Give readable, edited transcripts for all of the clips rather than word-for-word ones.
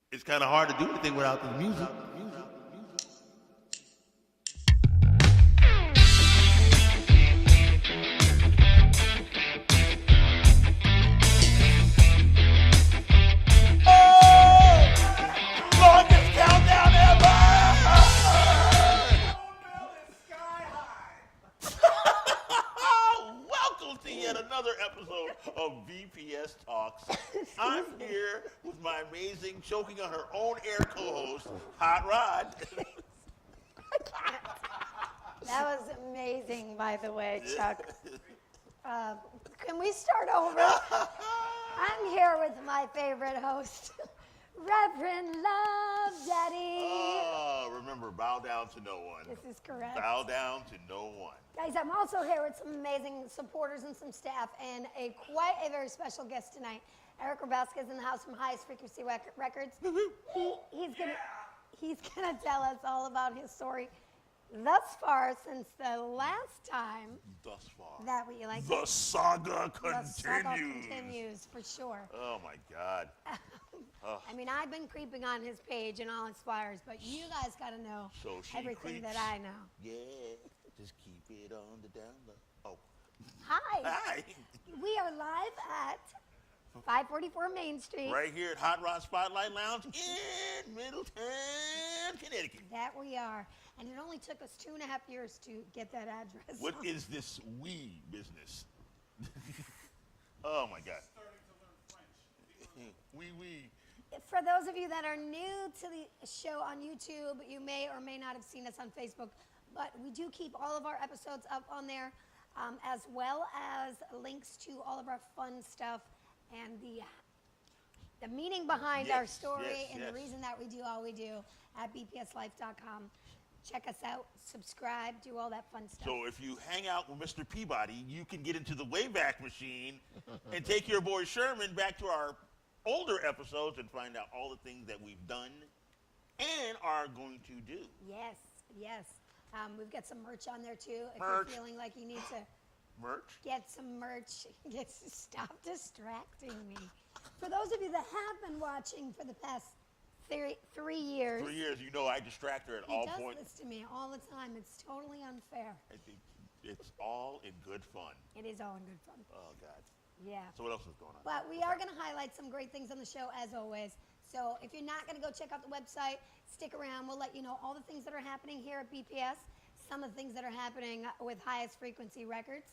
It's kind of hard to do anything without the music. Longest countdown Welcome to yet another episode of BPS Talks. I'm here with my amazing, choking on her own air co-host, Hot Rod. That was amazing, by the way, Chuck. Can we start over? I'm here with my favorite host, Reverend Love Daddy. Oh, remember, bow down to no one. This is correct. Bow down to no one. Guys, I'm also here with some amazing supporters and some staff, and quite a very special guest tonight. Erik Rabasca is in the house from Highest Frequency Records. He's gonna tell us all about his story thus far since the last time Thus far. that we like. The saga The saga continues. continues for sure. Oh my God. I mean, I've been creeping on his page and all his flyers, but you guys got to know So she everything creeps. that I know. Yeah, just keep it on the down low. Oh, Hi. hi. We are live at 544 Main Street. Right here at Hot Rod Spotlight Lounge in Middletown, Connecticut. That we are. And it only took us 2.5 years to get that address. What is this we business? Oh my God. We. For those of you that are new to the show on YouTube, you may or may not have seen us on Facebook, but we do keep all of our episodes up on there, as well as links to all of our fun stuff and the meaning behind our Yes, story yes, and yes. the reason that we do all we do at bpslife.com. Check us out, subscribe, do all that fun stuff. So if you hang out with Mr. Peabody, you can get into the Wayback Machine and take your boy Sherman back to our older episodes and find out all the things that we've done and are going to do. Yes, yes. We've got some merch on there too. If Merch. you're feeling like you need to Merch? get some merch, stop distracting me. For those of you that have been watching for the past 3 years, 3 years, you know I distract her at he all does points. this to me all the time. It's totally unfair. I think it's all in good fun. It is all in good fun. Oh, God. Yeah. So what else is going on? But we are going to highlight some great things on the show as always. So if you're not going to go check out the website, stick around. We'll let you know all the things that are happening here at BPS, some of the things that are happening with Highest Frequency Records,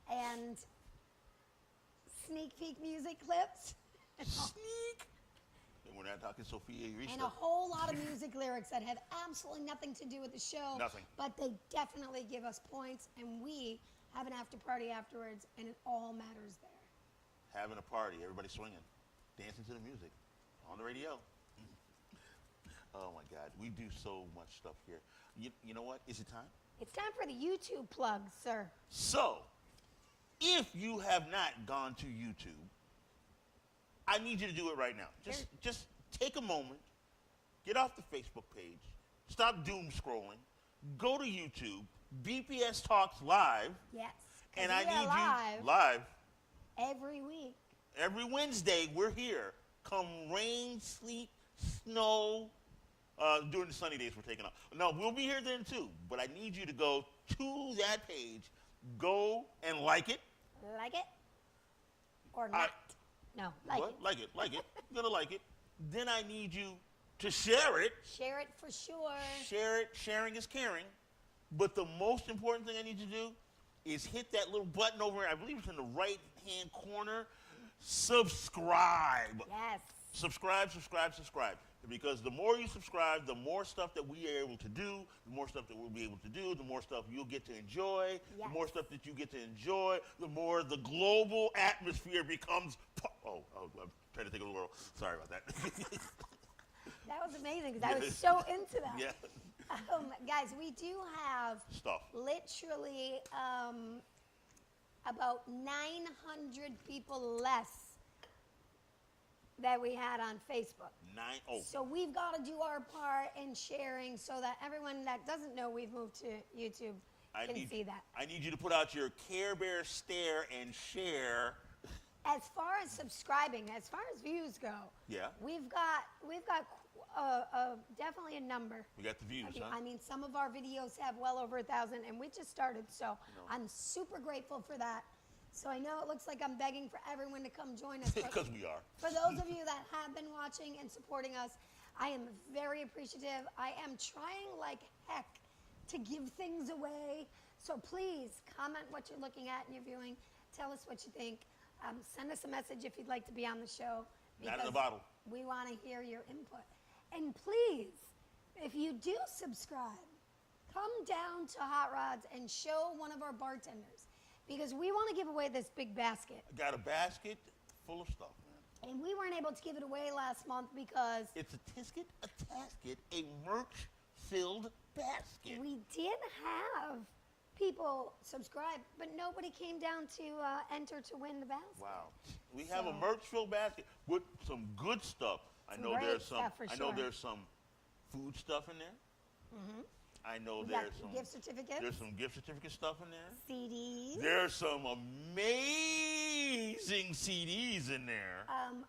and sneak peek music clips. Sneak. And we're not talking Sophia Eureka. And a whole lot of music lyrics that have absolutely nothing to do with the show. Nothing. But they definitely give us points, and we have an after party afterwards, and it all matters there. Having a party, everybody swinging, dancing to the music, on the radio. Oh my God, we do so much stuff here. You know what? Is it time? It's time for the YouTube plug, sir. So, if you have not gone to YouTube, I need you to do it right now. Just take a moment, get off the Facebook page, stop doom scrolling, go to YouTube, BPS Talks Live, Yes. 'Cause and we I are need live you live. every week. Every Wednesday, we're here. Come rain, sleet, snow. During the sunny days, we're taking off. No, we'll be here then too. But I need you to go to that page, go and like it. Like it or not? No, like What? it. Like it. You're gonna like it. Then I need you to share it. Share it for sure. Share it. Sharing is caring. But the most important thing I need you to do is hit that little button over, I believe it's in the right-hand corner. Subscribe. Yes. Subscribe. Because the more you subscribe, the more stuff that we are able to do, the more stuff that we'll be able to do, the more stuff you'll get to enjoy, Yes. the more stuff that you get to enjoy, the more the global atmosphere becomes. I'm trying to think of the world. Sorry about that. That was amazing because I was so into that. Yeah. Guys, we do have Stuff. literally about 900 people less that we had on Facebook. So we've got to do our part in sharing so that everyone that doesn't know we've moved to YouTube can see that. I need you to put out your Care Bear stare and share As far as subscribing, as far as views go, Yeah. we've got definitely a number. We got the views, huh? I mean, some of our videos have well over 1,000, and we just started, so I'm super grateful for that. So I know it looks like I'm begging for everyone to come join us. Because we are. For those of you that have been watching and supporting us, I am very appreciative. I am trying like heck to give things away. So please comment what you're looking at and you're viewing. Tell us what you think. Send us a message if you'd like to be on the show. Not in the bottle. We want to hear your input. And please, if you do subscribe, come down to Hot Rods and show one of our bartenders. Because we want to give away this big basket. I got a basket full of stuff, man. And we weren't able to give it away last month because It's a tisket, a tasket, a merch-filled basket. we did have people subscribe, but nobody came down to enter to win the basket. Wow. We have a So- merch-filled basket with some good stuff. I Some know great there's some. stuff for I know sure. there's some food stuff in there. I know We got there's some. gift certificates, There's some gift certificate stuff in there. CDs, There's some amazing CDs in there.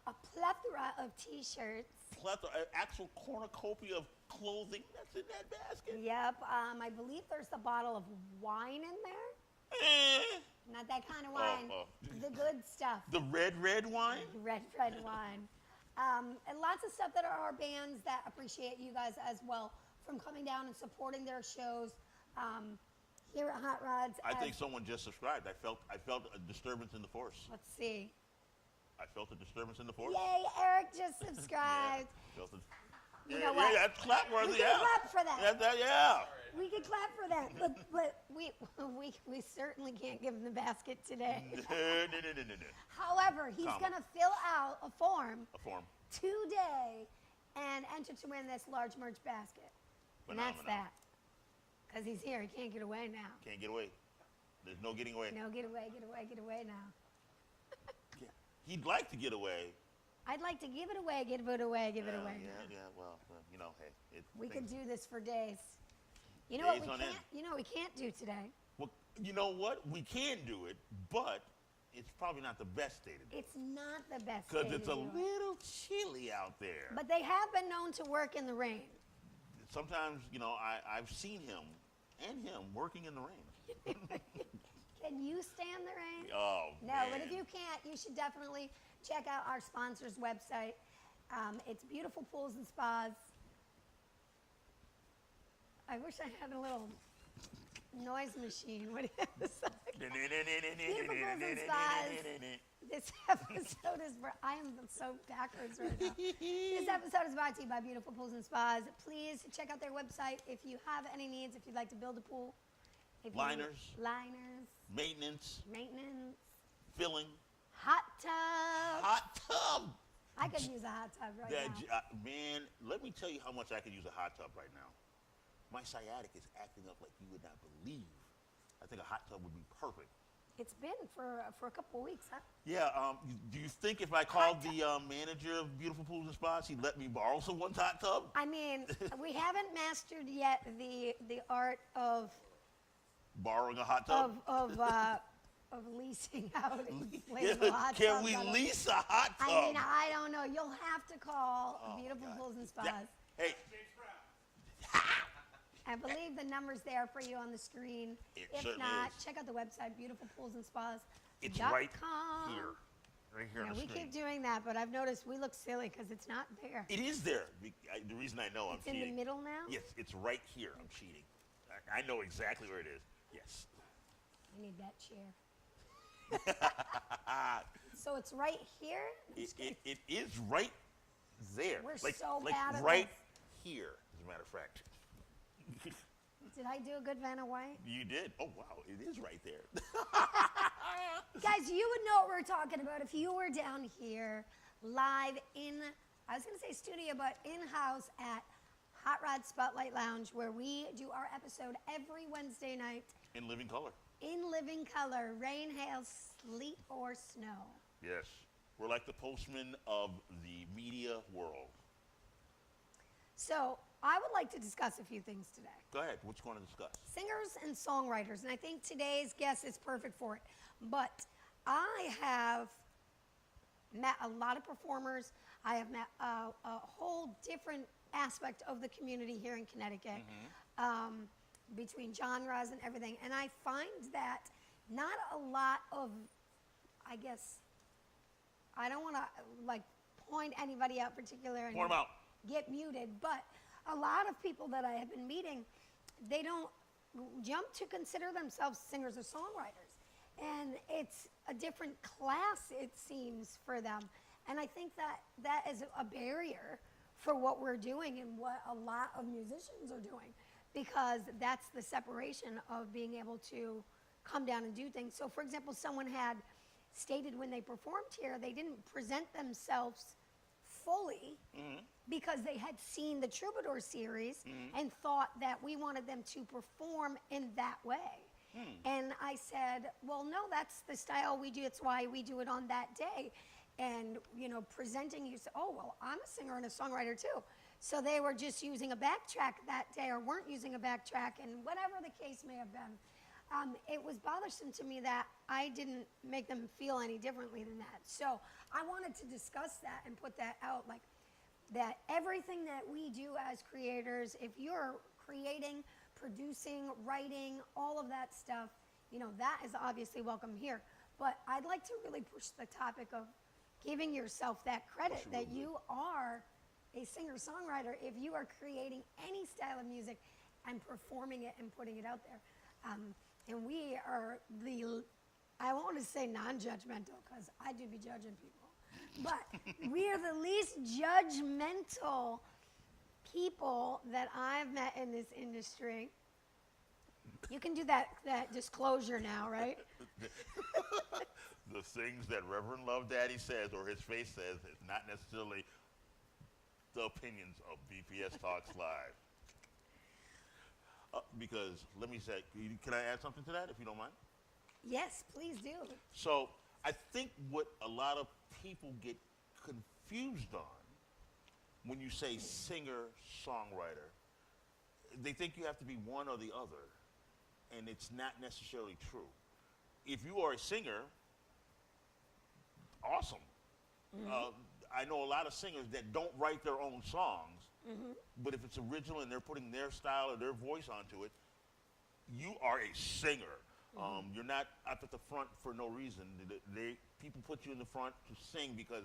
a plethora of T-shirts. Plethora, an actual cornucopia of clothing that's in that basket. Yep, I believe there's a bottle of wine in there. Eh. Not that kind of wine. The good stuff. The red wine. Red wine. And lots of stuff that are our bands that appreciate you guys as well from coming down and supporting their shows here at Hot Rods. I think someone just subscribed. I felt a disturbance in the force. Let's see. I felt a disturbance in the force. Yay, Eric just subscribed. Felt it. You know what? Yeah, that's clap worthy. We can clap for that. Yeah. We can clap for that, but we certainly can't give him the basket today. No. However, he's Comma. going to fill out a form A form. today and enter to win this large merch basket. And that's Phenomenal. that. Because he's here. He can't get away now. Can't get away. There's no getting away. No, get away now. Yeah. He'd like to get away. I'd like to give it away now. Well, you know, hey. We could do this for days. You know Days what we on can't? end. You know what we can't do today? Well, you know what? We can do it, but it's probably not the best day to do it. It's not the best Because day it's to a do it. little chilly out there. But they have been known to work in the rain. Sometimes, you know, I've seen him working in the rain. Can you stand the rain? Oh, No, man. but if you can't, you should definitely check out our sponsor's website. It's Beautiful Pools and Spas. I wish I had a little noise machine. What do you have to say? Beautiful Pools and Spas. This episode is, I am so backwards right now. This episode is brought to you by Beautiful Pools and Spas. Please check out their website if you have any needs, if you'd like to build a pool. If you need Liners. Maintenance. Maintenance. Filling. Hot tub. Hot tub. I could use a hot tub right now. Man, let me tell you how much I could use a hot tub right now. My sciatic is acting up like you would not believe. I think a hot tub would be perfect. It's been for a couple of weeks, huh? Yeah, do you think if I called the manager of Beautiful Pools and Spas, he'd let me borrow someone's hot tub? I mean, we haven't mastered yet the art of Borrowing a hot tub? of leasing out inflatable hot Can tubs we on a- lease a hot tub? I mean, I don't know. You'll have to call Beautiful God. Pools and Spas. Yeah. Hey, I believe the number's there for you on the screen. It If certainly not, is. check out the website, beautifulpoolsandspas.com. it's right here. Right here Yeah, on the we screen. keep doing that, but I've noticed we look silly because it's not there. It is there. The reason I know It's I'm in cheating. the middle now? Yes, it's right here. I'm cheating. I know exactly where it is. Yes. I need that chair. So it's right here? It is right there. We're like, so like bad at right this. here, as a matter of fact. Did I do a good Vanna White? You did. Oh, wow. It is right there. Guys, you would know what we're talking about if you were down here live in, I was going to say studio, but in-house at Hot Rod Spotlight Lounge, where we do our episode every Wednesday night In living color. in living color, rain, hail, sleet, or snow. Yes. We're like the postman of the media world. So I would like to discuss a few things today. Go ahead. What you want to discuss? Singers and songwriters, and I think today's guest is perfect for it. But I have met a lot of performers. I have met a whole different aspect of the community here in Connecticut, between genres and everything. And I find that not a lot of, I guess, I don't want to like point anybody out particular and Point 'em out. get muted, but a lot of people that I have been meeting, they don't jump to consider themselves singers or songwriters. And it's a different class, it seems, for them. And I think that that is a barrier for what we're doing and what a lot of musicians are doing, because that's the separation of being able to come down and do things. So, for example, someone had stated when they performed here, they didn't present themselves fully because they had seen the Troubadour series and thought that we wanted them to perform in that way. And I said, well, no, that's the style we do. It's why we do it on that day. And, you know, presenting, you say, oh, well, I'm a singer and a songwriter too. So they were just using a backtrack that day or weren't using a backtrack, and whatever the case may have been. It was bothersome to me that I didn't make them feel any differently than that. So I wanted to discuss that and put that out, like that everything that we do as creators, if you're creating, producing, writing, all of that stuff, you know, that is obviously welcome here. But I'd like to really push the topic of giving yourself that credit that you are a singer-songwriter if you are creating any style of music and performing it and putting it out there. And we are the, I won't want to say non-judgmental because I do be judging people, but we are the least judgmental people that I've met in this industry. You can do that disclosure now, right? The things that Reverend Love Daddy says or his face says is not necessarily the opinions of BPS Talks Live. Because let me say, can I add something to that if you don't mind? Yes, please do. So I think what a lot of people get confused on when you say singer-songwriter, they think you have to be one or the other, and it's not necessarily true. If you are a singer, awesome. I know a lot of singers that don't write their own songs, but if it's original and they're putting their style or their voice onto it, you are a singer. You're not up at the front for no reason. People put you in the front to sing because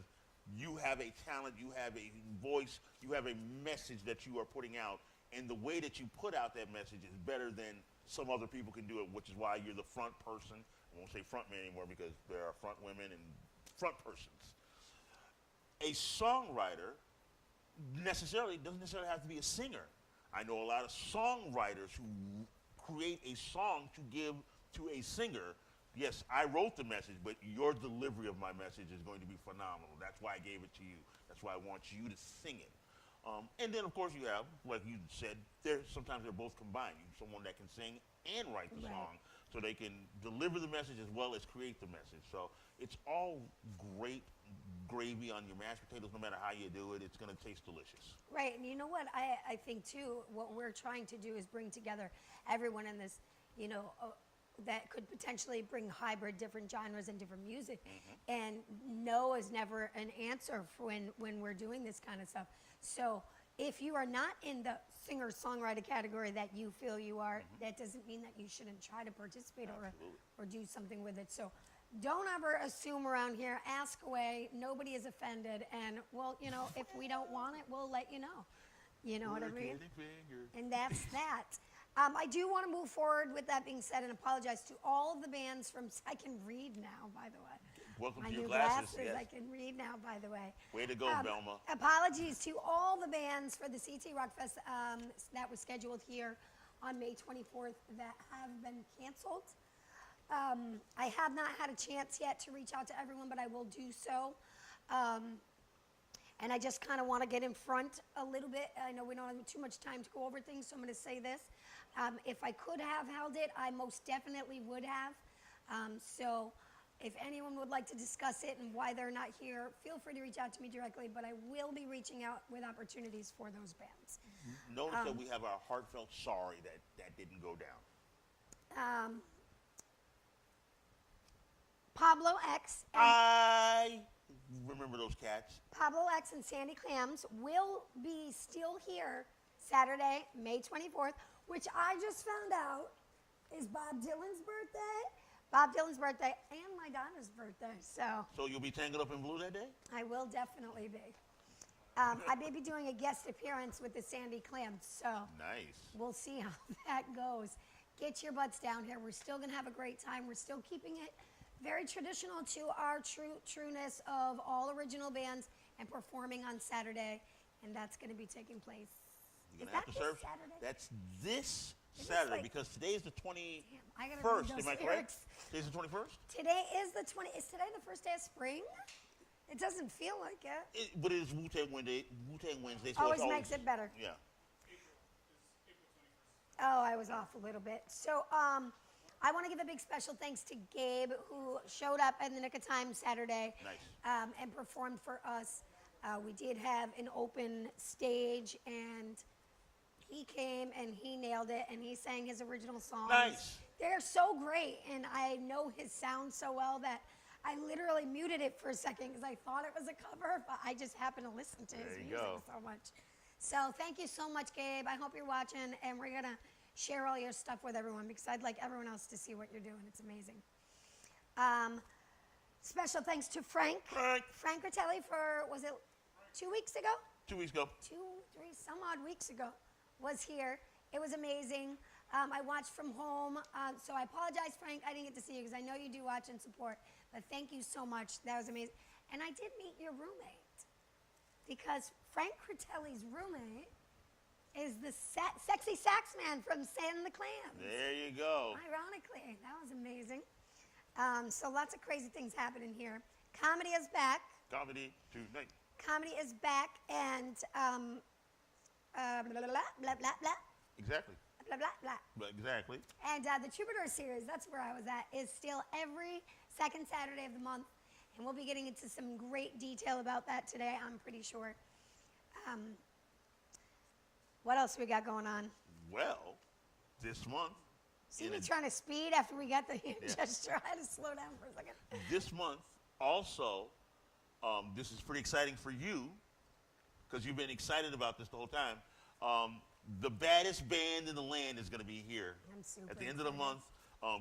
you have a talent, you have a voice, you have a message that you are putting out, and the way that you put out that message is better than some other people can do it, which is why you're the front person. I won't say front man anymore because there are front women and front persons. A songwriter doesn't necessarily have to be a singer. I know a lot of songwriters who create a song to give to a singer. Yes, I wrote the message, but your delivery of my message is going to be phenomenal. That's why I gave it to you. That's why I want you to sing it. And then, of course, you have, like you said, sometimes they're both combined. You have someone that can sing and write the song, so they can deliver the message as well as create the message. So it's all great gravy on your mashed potatoes. No matter how you do it, it's going to taste delicious. Right, and you know what? I think, too, what we're trying to do is bring together everyone in this, you know, that could potentially bring hybrid different genres and different music. And no is never an answer for when we're doing this kind of stuff. So if you are not in the singer-songwriter category that you feel you are, that doesn't mean that you shouldn't try to participate or do something with it. So don't ever assume around here. Ask away. Nobody is offended. And, well, you know, if we don't want it, we'll let you know. You know what I mean? And that's that. I do want to move forward with that being said and apologize to all of the bands from, I can read now, by the way. Welcome My to your new glasses. I can read now, by the way. Way to go, Velma. Apologies to all the bands for the CT Rock Fest that was scheduled here on May 24th that have been canceled. I have not had a chance yet to reach out to everyone, but I will do so. And I just kind of want to get in front a little bit. I know we don't have too much time to go over things, so I'm going to say this. If I could have held it, I most definitely would have. So if anyone would like to discuss it and why they're not here, feel free to reach out to me directly, but I will be reaching out with opportunities for those bands. Notice that we have our heartfelt sorry that didn't go down. Pablo X. I Remember those cats? Pablo X and Sandy Clams will be still here Saturday, May 24th, which I just found out is Bob Dylan's birthday. Bob Dylan's birthday and my daughter's birthday. So you'll be tangled up in blue that day? I will definitely be. I may be doing a guest appearance with the Sandy Clams, so Nice. we'll see how that goes. Get your butts down here. We're still going to have a great time. We're still keeping it very traditional to our trueness of all original bands and performing on Saturday, and that's going to be taking place. You're Is gonna have that to this serve. Saturday? That's this It is Saturday like- because today's the I gotta read 21st. those Am I correct? lyrics. Today's the 21st. Today is the 20. Is today the first day of spring? It doesn't feel like it. But it is Wu-Tang Wednesday. Wu-Tang Wednesday. So Always it's makes it better. Yeah. Oh, I was off a little bit. So, I want to give a big special thanks to Gabe, who showed up in the nick of time Saturday Nice. and performed for us. We did have an open stage, and he came and he nailed it, and he sang his original songs. Nice. They're so great, and I know his sound so well that I literally muted it for a second because I thought it was a cover, but I just happened to listen to his There you music go. so much. So thank you so much, Gabe. I hope you're watching, and we're gonna share all your stuff with everyone because I'd like everyone else to see what you're doing. It's amazing. Special thanks to Frank Ritelli for, was it 2 weeks ago? 2 weeks ago. 2, 3, some odd weeks ago, was here. It was amazing. I watched from home, so I apologize, Frank. I didn't get to see you because I know you do watch and support. But thank you so much. That was amazing. And I did meet your roommate because Frank Ritelli's roommate is the sexy sax man from Sand the Clams. There you go. Ironically, that was amazing. So lots of crazy things happening here. Comedy is back. Comedy tonight. Comedy is back, and blah, blah, blah, blah, blah, blah, Exactly. blah, blah, blah. But exactly. And the Troubadour series, that's where I was at, is still every second Saturday of the month. And we'll be getting into some great detail about that today, I'm pretty sure. What else we got going on? Well, this month. See in me a- trying to speed after we got the hand gesture. I had to slow down for a second. This month, also, this is pretty exciting for you because you've been excited about this the whole time. The baddest band in the land is going to be here I'm super at the end of the excited. month.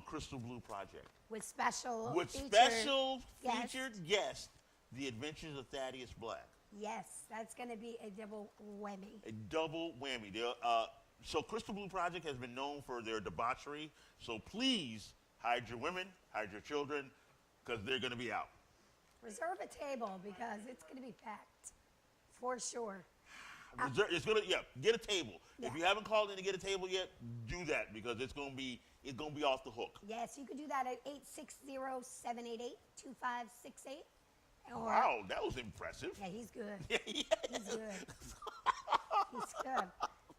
Crystal Blue Project With special with featured special guest. featured guest, The Adventures of Thaddeus Black. Yes, that's going to be a double whammy. A double whammy. So Crystal Blue Project has been known for their debauchery. So please hide your women, hide your children, because they're going to be out. Reserve a table because it's going to be packed for sure. It's gonna get a table. Yeah. If you haven't called in to get a table yet, do that because it's gonna be off the hook. Yes, you could do that at 860-788-2568. Or, Wow, that was impressive. Yeah, he's good. Yeah. He's good. He's good.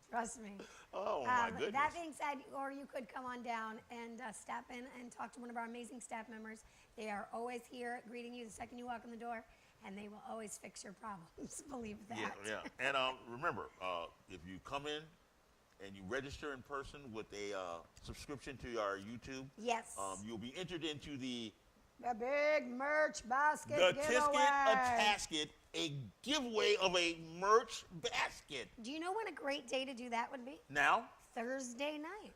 Trust me. Oh my goodness. That being said, or you could come on down and step in and talk to one of our amazing staff members. They are always here greeting you the second you walk in the door, and they will always fix your problems. Believe that. Yeah. And remember, if you come in and you register in person with a subscription to our YouTube, Yes. you'll be entered into the big merch basket Tisket giveaway. a Tasket, a giveaway of a merch basket. Do you know when a great day to do that would be? Now, Thursday night.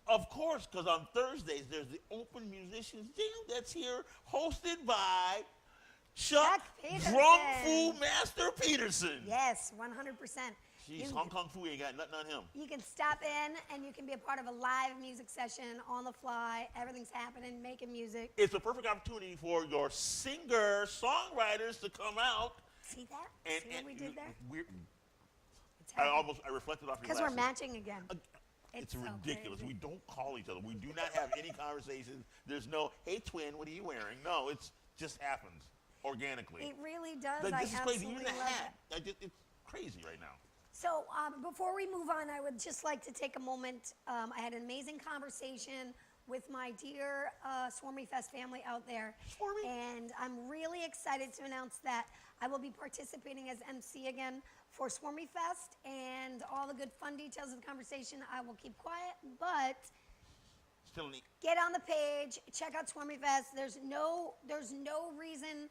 of course, because on Thursdays there's the Open Musicians Jam that's here, hosted by Chuck Peterson. Drum Fu Master Peterson. Yes, 100%. Jeez, Hong Kong Fu ain't got nothing on him. You can stop in and you can be a part of a live music session on the fly. Everything's happening, making music. It's a perfect opportunity for your singer-songwriters to come out. See that? And, See what we did there? It's I happening. reflected off your Because we're glasses. matching again. It's so ridiculous. crazy. We don't call each other. We do not have any conversations. There's no, hey, twin, what are you wearing? No, it's just happens organically. It really does. Like, I this is crazy. absolutely Even the love hat. it. It's crazy right now. So before we move on, I would just like to take a moment. I had an amazing conversation with my dear Swarmy Fest family out there. Swarmy? And I'm really excited to announce that I will be participating as MC again for Swarmy Fest, and all the good fun details of the conversation I will keep quiet, but Still neat. get on the page, check out Swarmy Fest. There's no reason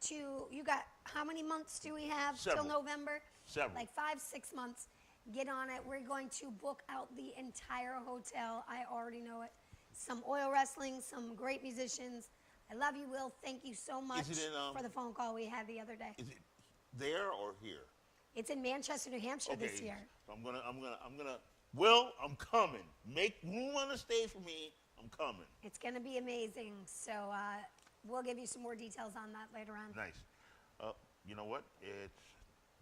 you got, how many months do we have Several. till November? Several. Like 5-6 months. Get on it. We're going to book out the entire hotel. I already know it. Some oil wrestling, some great musicians. I love you, Will. Thank you so much for the phone call we had the other day. Is it there or here? It's in Manchester, New Hampshire this year. So I'm gonna. Will, I'm coming. Make room on the stage for me. I'm coming. It's gonna be amazing. So we'll give you some more details on that later on. Nice. You know what?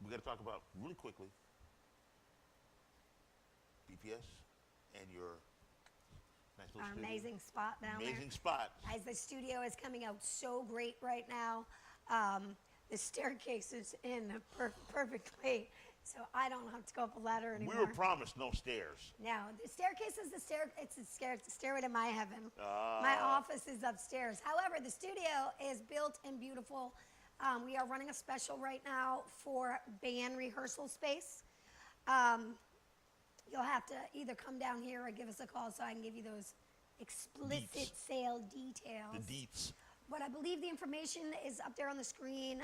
We got to talk about really quickly. BPS and your nice little Our studio. amazing spot down there. Amazing spot. Guys, the studio is coming out so great right now. The staircase is in perfectly, so I don't have to go up a ladder anymore. We were promised no stairs. No, the staircase is it's a stairway to my heaven. My office is upstairs. However, the studio is built and beautiful. We are running a special right now for band rehearsal space. You'll have to either come down here or give us a call so I can give you those explicit sale details. The deets. But I believe the information is up there on the screen.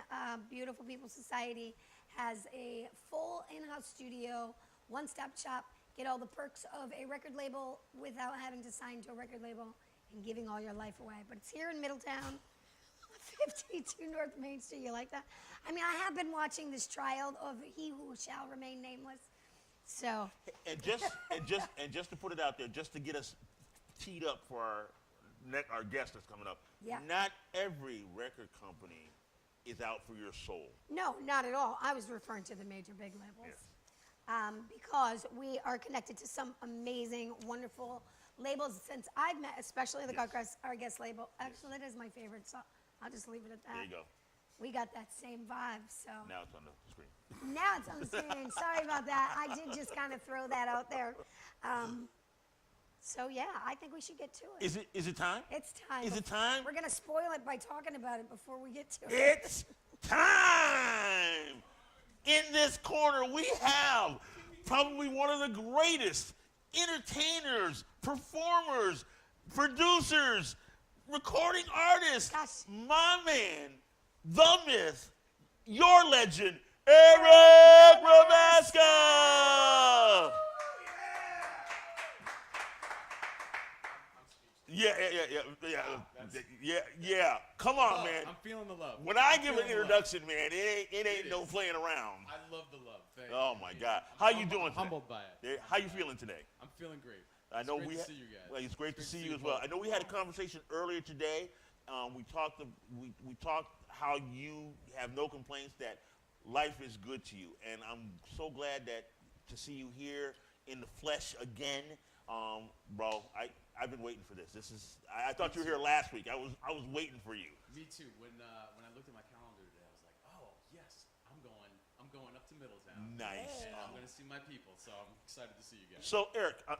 Beautiful People Society has a full in-house studio, one-stop shop. Get all the perks of a record label without having to sign to a record label and giving all your life away. But it's here in Middletown, 52 North Main Street. You like that? I mean, I have been watching this trial of He Who Shall Remain Nameless. So. And just to put it out there, just to get us teed up for our guest that's coming up. Yeah. Not every record company is out for your soul. No, not at all. I was referring to the major big labels. Yes. Because we are connected to some amazing, wonderful labels since I've met, especially the Our Guest label. Actually, that is my favorite, so I'll just leave it at that. There you go. We got that same vibe, so. Now it's on the screen. Now it's on the screen. Sorry about that. I did just kind of throw that out there. So yeah, I think we should get to it. Is it time? It's time. Is it time? We're gonna spoil it by talking about it before we get to it. It's time! In this corner, we have probably one of the greatest entertainers, performers, producers, recording artists. Gosh. My man, the myth, your legend, Erik Rabasca! Yeah. Come on, man. I'm feeling the love. When I give an introduction, man, it ain't no playing around. I love the love. Thank you. Oh my God. How you doing today? Humbled by it. How you feeling today? I'm feeling great. I know it's great we to see you guys. Well, it's great to see you as well. I know we had a conversation earlier today. We talked how you have no complaints, that life is good to you, and I'm so glad to see you here in the flesh again. Bro, I've been waiting for this. I thought you were here last week. I was waiting for you. Me too. When I looked at my calendar today, I was like, oh yes, I'm going up to Middletown. Nice. And I'm going to see my people, so I'm excited to see you guys. So Erik, I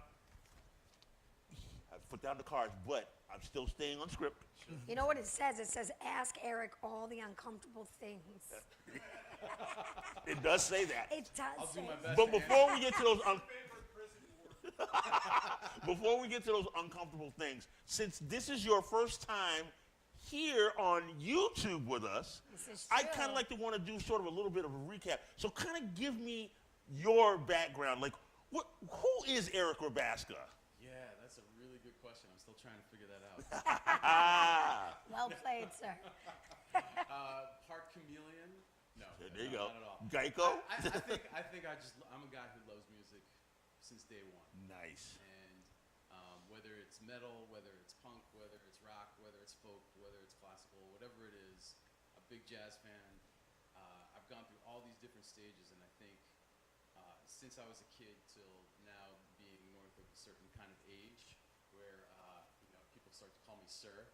put down the cards, but I'm still staying on script. Sure. You know what it says? It says, ask Erik all the uncomfortable things. It does say that. It does. I'll do say my that. best. But before we get to those before we get to those uncomfortable things, since this is your first time here on YouTube with us, I kind of like to want to do sort of a little bit of a recap. So kind of give me your background. Like, who is Erik Rabasca? Yeah, that's a really good question. I'm still trying to figure that out. Well played, sir. Part chameleon? No. There you go. Not at all. Geico? I think I'm a guy who loves music since day one. Nice. And whether it's metal, whether it's punk, whether it's rock, whether it's folk, whether it's classical, whatever it is, a big jazz fan. I've gone through all these different stages, and I think since I was a kid till now, being north of a certain kind of age, where people start to call me sir.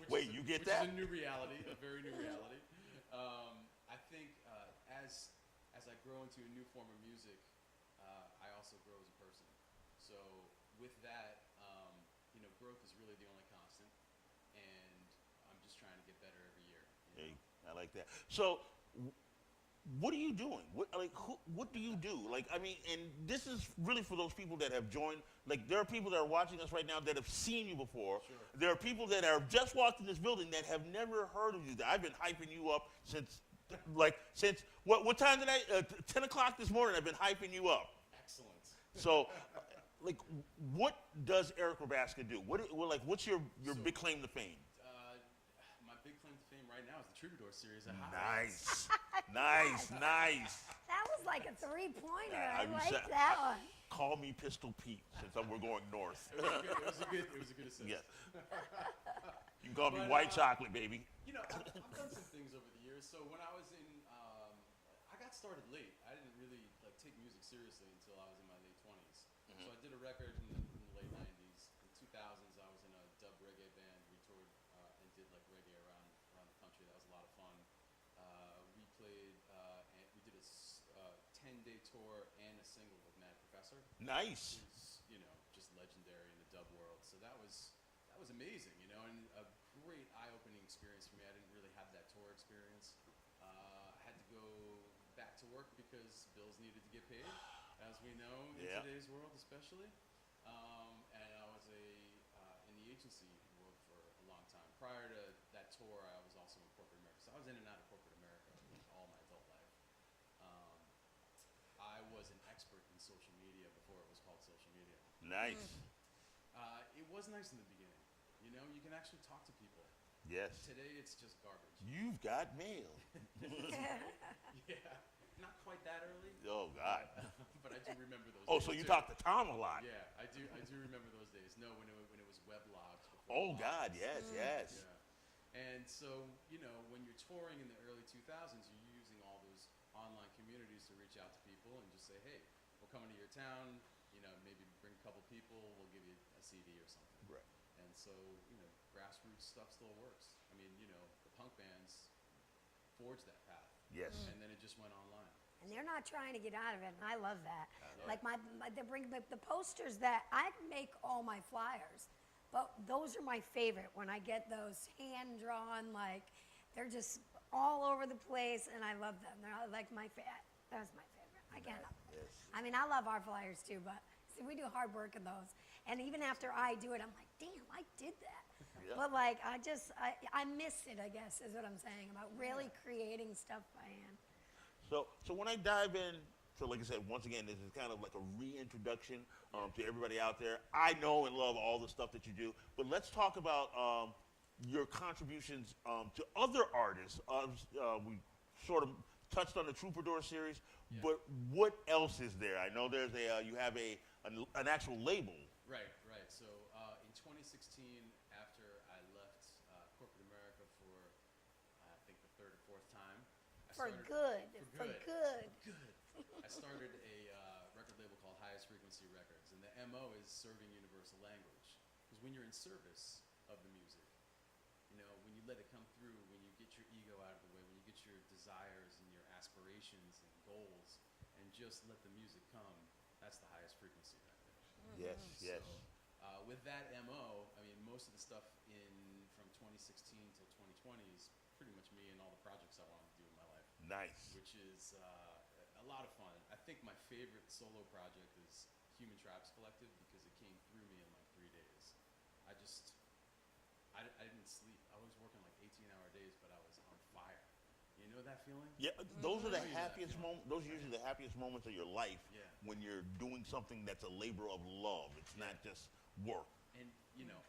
Wait, you get that? Which is a new reality, a very new reality. I think as I grow into a new form of music, I also grow as a person. So with that, growth is really the only constant, and I'm just trying to get better every year. Hey, I like that. So what are you doing? What do you do? Like, I mean, and this is really for those people that have joined. Like, there are people that are watching us right now that have seen you before. Sure. There are people that have just walked in this building that have never heard of you. I've been hyping you up since what time did 10 o'clock this morning. I've been hyping you up. Excellent. So, like, what does Erik Rabasca do? What's your big claim to fame? My big claim to fame right now is the Troubadour series at Hot Rods. Nice. That was like a three-pointer. I I'm like sa- that one. Call me Pistol Pete since we're going north. It was a good assist. Yes. You can call me But, White Chocolate, baby. You know, I've done some things over the years. So when I was in, I got started late. I didn't really like take music seriously until I was in my late 20s. So I did a record in the late 90s. In 2000s, I was in a dub reggae band. We toured and did like reggae around the country. That was a lot of fun. We played, and we did a 10-day tour and a single with Mad Professor. Nice. Who's, just legendary in the dub world. So that was amazing, and a great eye-opening experience for me. I didn't really have that tour experience. I had to go back to work because bills needed to get paid, as we know in today's world, especially. And I was in the agency world for a long time. Prior to that tour, I was also in corporate America. So I was in and out of corporate America all my adult life. I was an expert in social media before it was called social media. Nice. It was nice in the beginning. You can actually talk to people. Yes. Today, it's just garbage. You've got mail. Yeah, not quite that early. Oh God. But I do remember those. Oh, days so you too. talk to Tom a lot. Yeah, I do remember those days. No, when it was weblogs. Oh God, yes. Yeah. And so, when you're touring in the early 2000s, you're using all those online communities to reach out to people and just say, hey, we're coming to your town. Maybe bring a couple people. We'll give you a CD or something. Right. And so, grassroots stuff still works. I mean, the punk bands forged that path. Yes. And then it just went online. And they're not trying to get out of it, and I love that. Yeah. Like they bring the posters that I make all my flyers, but those are my favorite when I get those hand drawn. Like they're just all over the place, and I love them. They're like that's my favorite. I can't. Yes. I mean, I love our flyers too, but see, we do hard work in those. And even after I do it, I'm like, damn, I did that. Yeah. But like, I miss it, I guess, is what I'm saying about really creating stuff by hand. So when I dive in, so like I said, once again, this is kind of like a reintroduction to everybody out there. I know and love all the stuff that you do, but let's talk about your contributions to other artists. We sort of touched on the Troubadour series, but what else is there? I know there's you have an actual label. Right. So in 2016, after I left corporate America for, I think, the third or fourth time. For good. I started a record label called Highest Frequency Records, and the MO is serving universal language. Because when you're in service of the music, when you let it come through, when you get your ego out of the way, when you get your desires and your aspirations and goals, and just let the music come, that's the highest frequency right there. Yes. So, with that MO, I mean, most of the stuff from 2016 till 2020 is pretty much me and all the projects I wanted to do in my life. Nice. Which is a lot of fun. I think my favorite solo project is Human Tribes Collective because it came through me in like 3 days. I didn't sleep. I was working like 18-hour days, but I was on fire. You know that feeling? Yeah, those are the happiest moments. Those are usually the happiest moments of your life when you're doing something that's a labor of love. It's not just work. And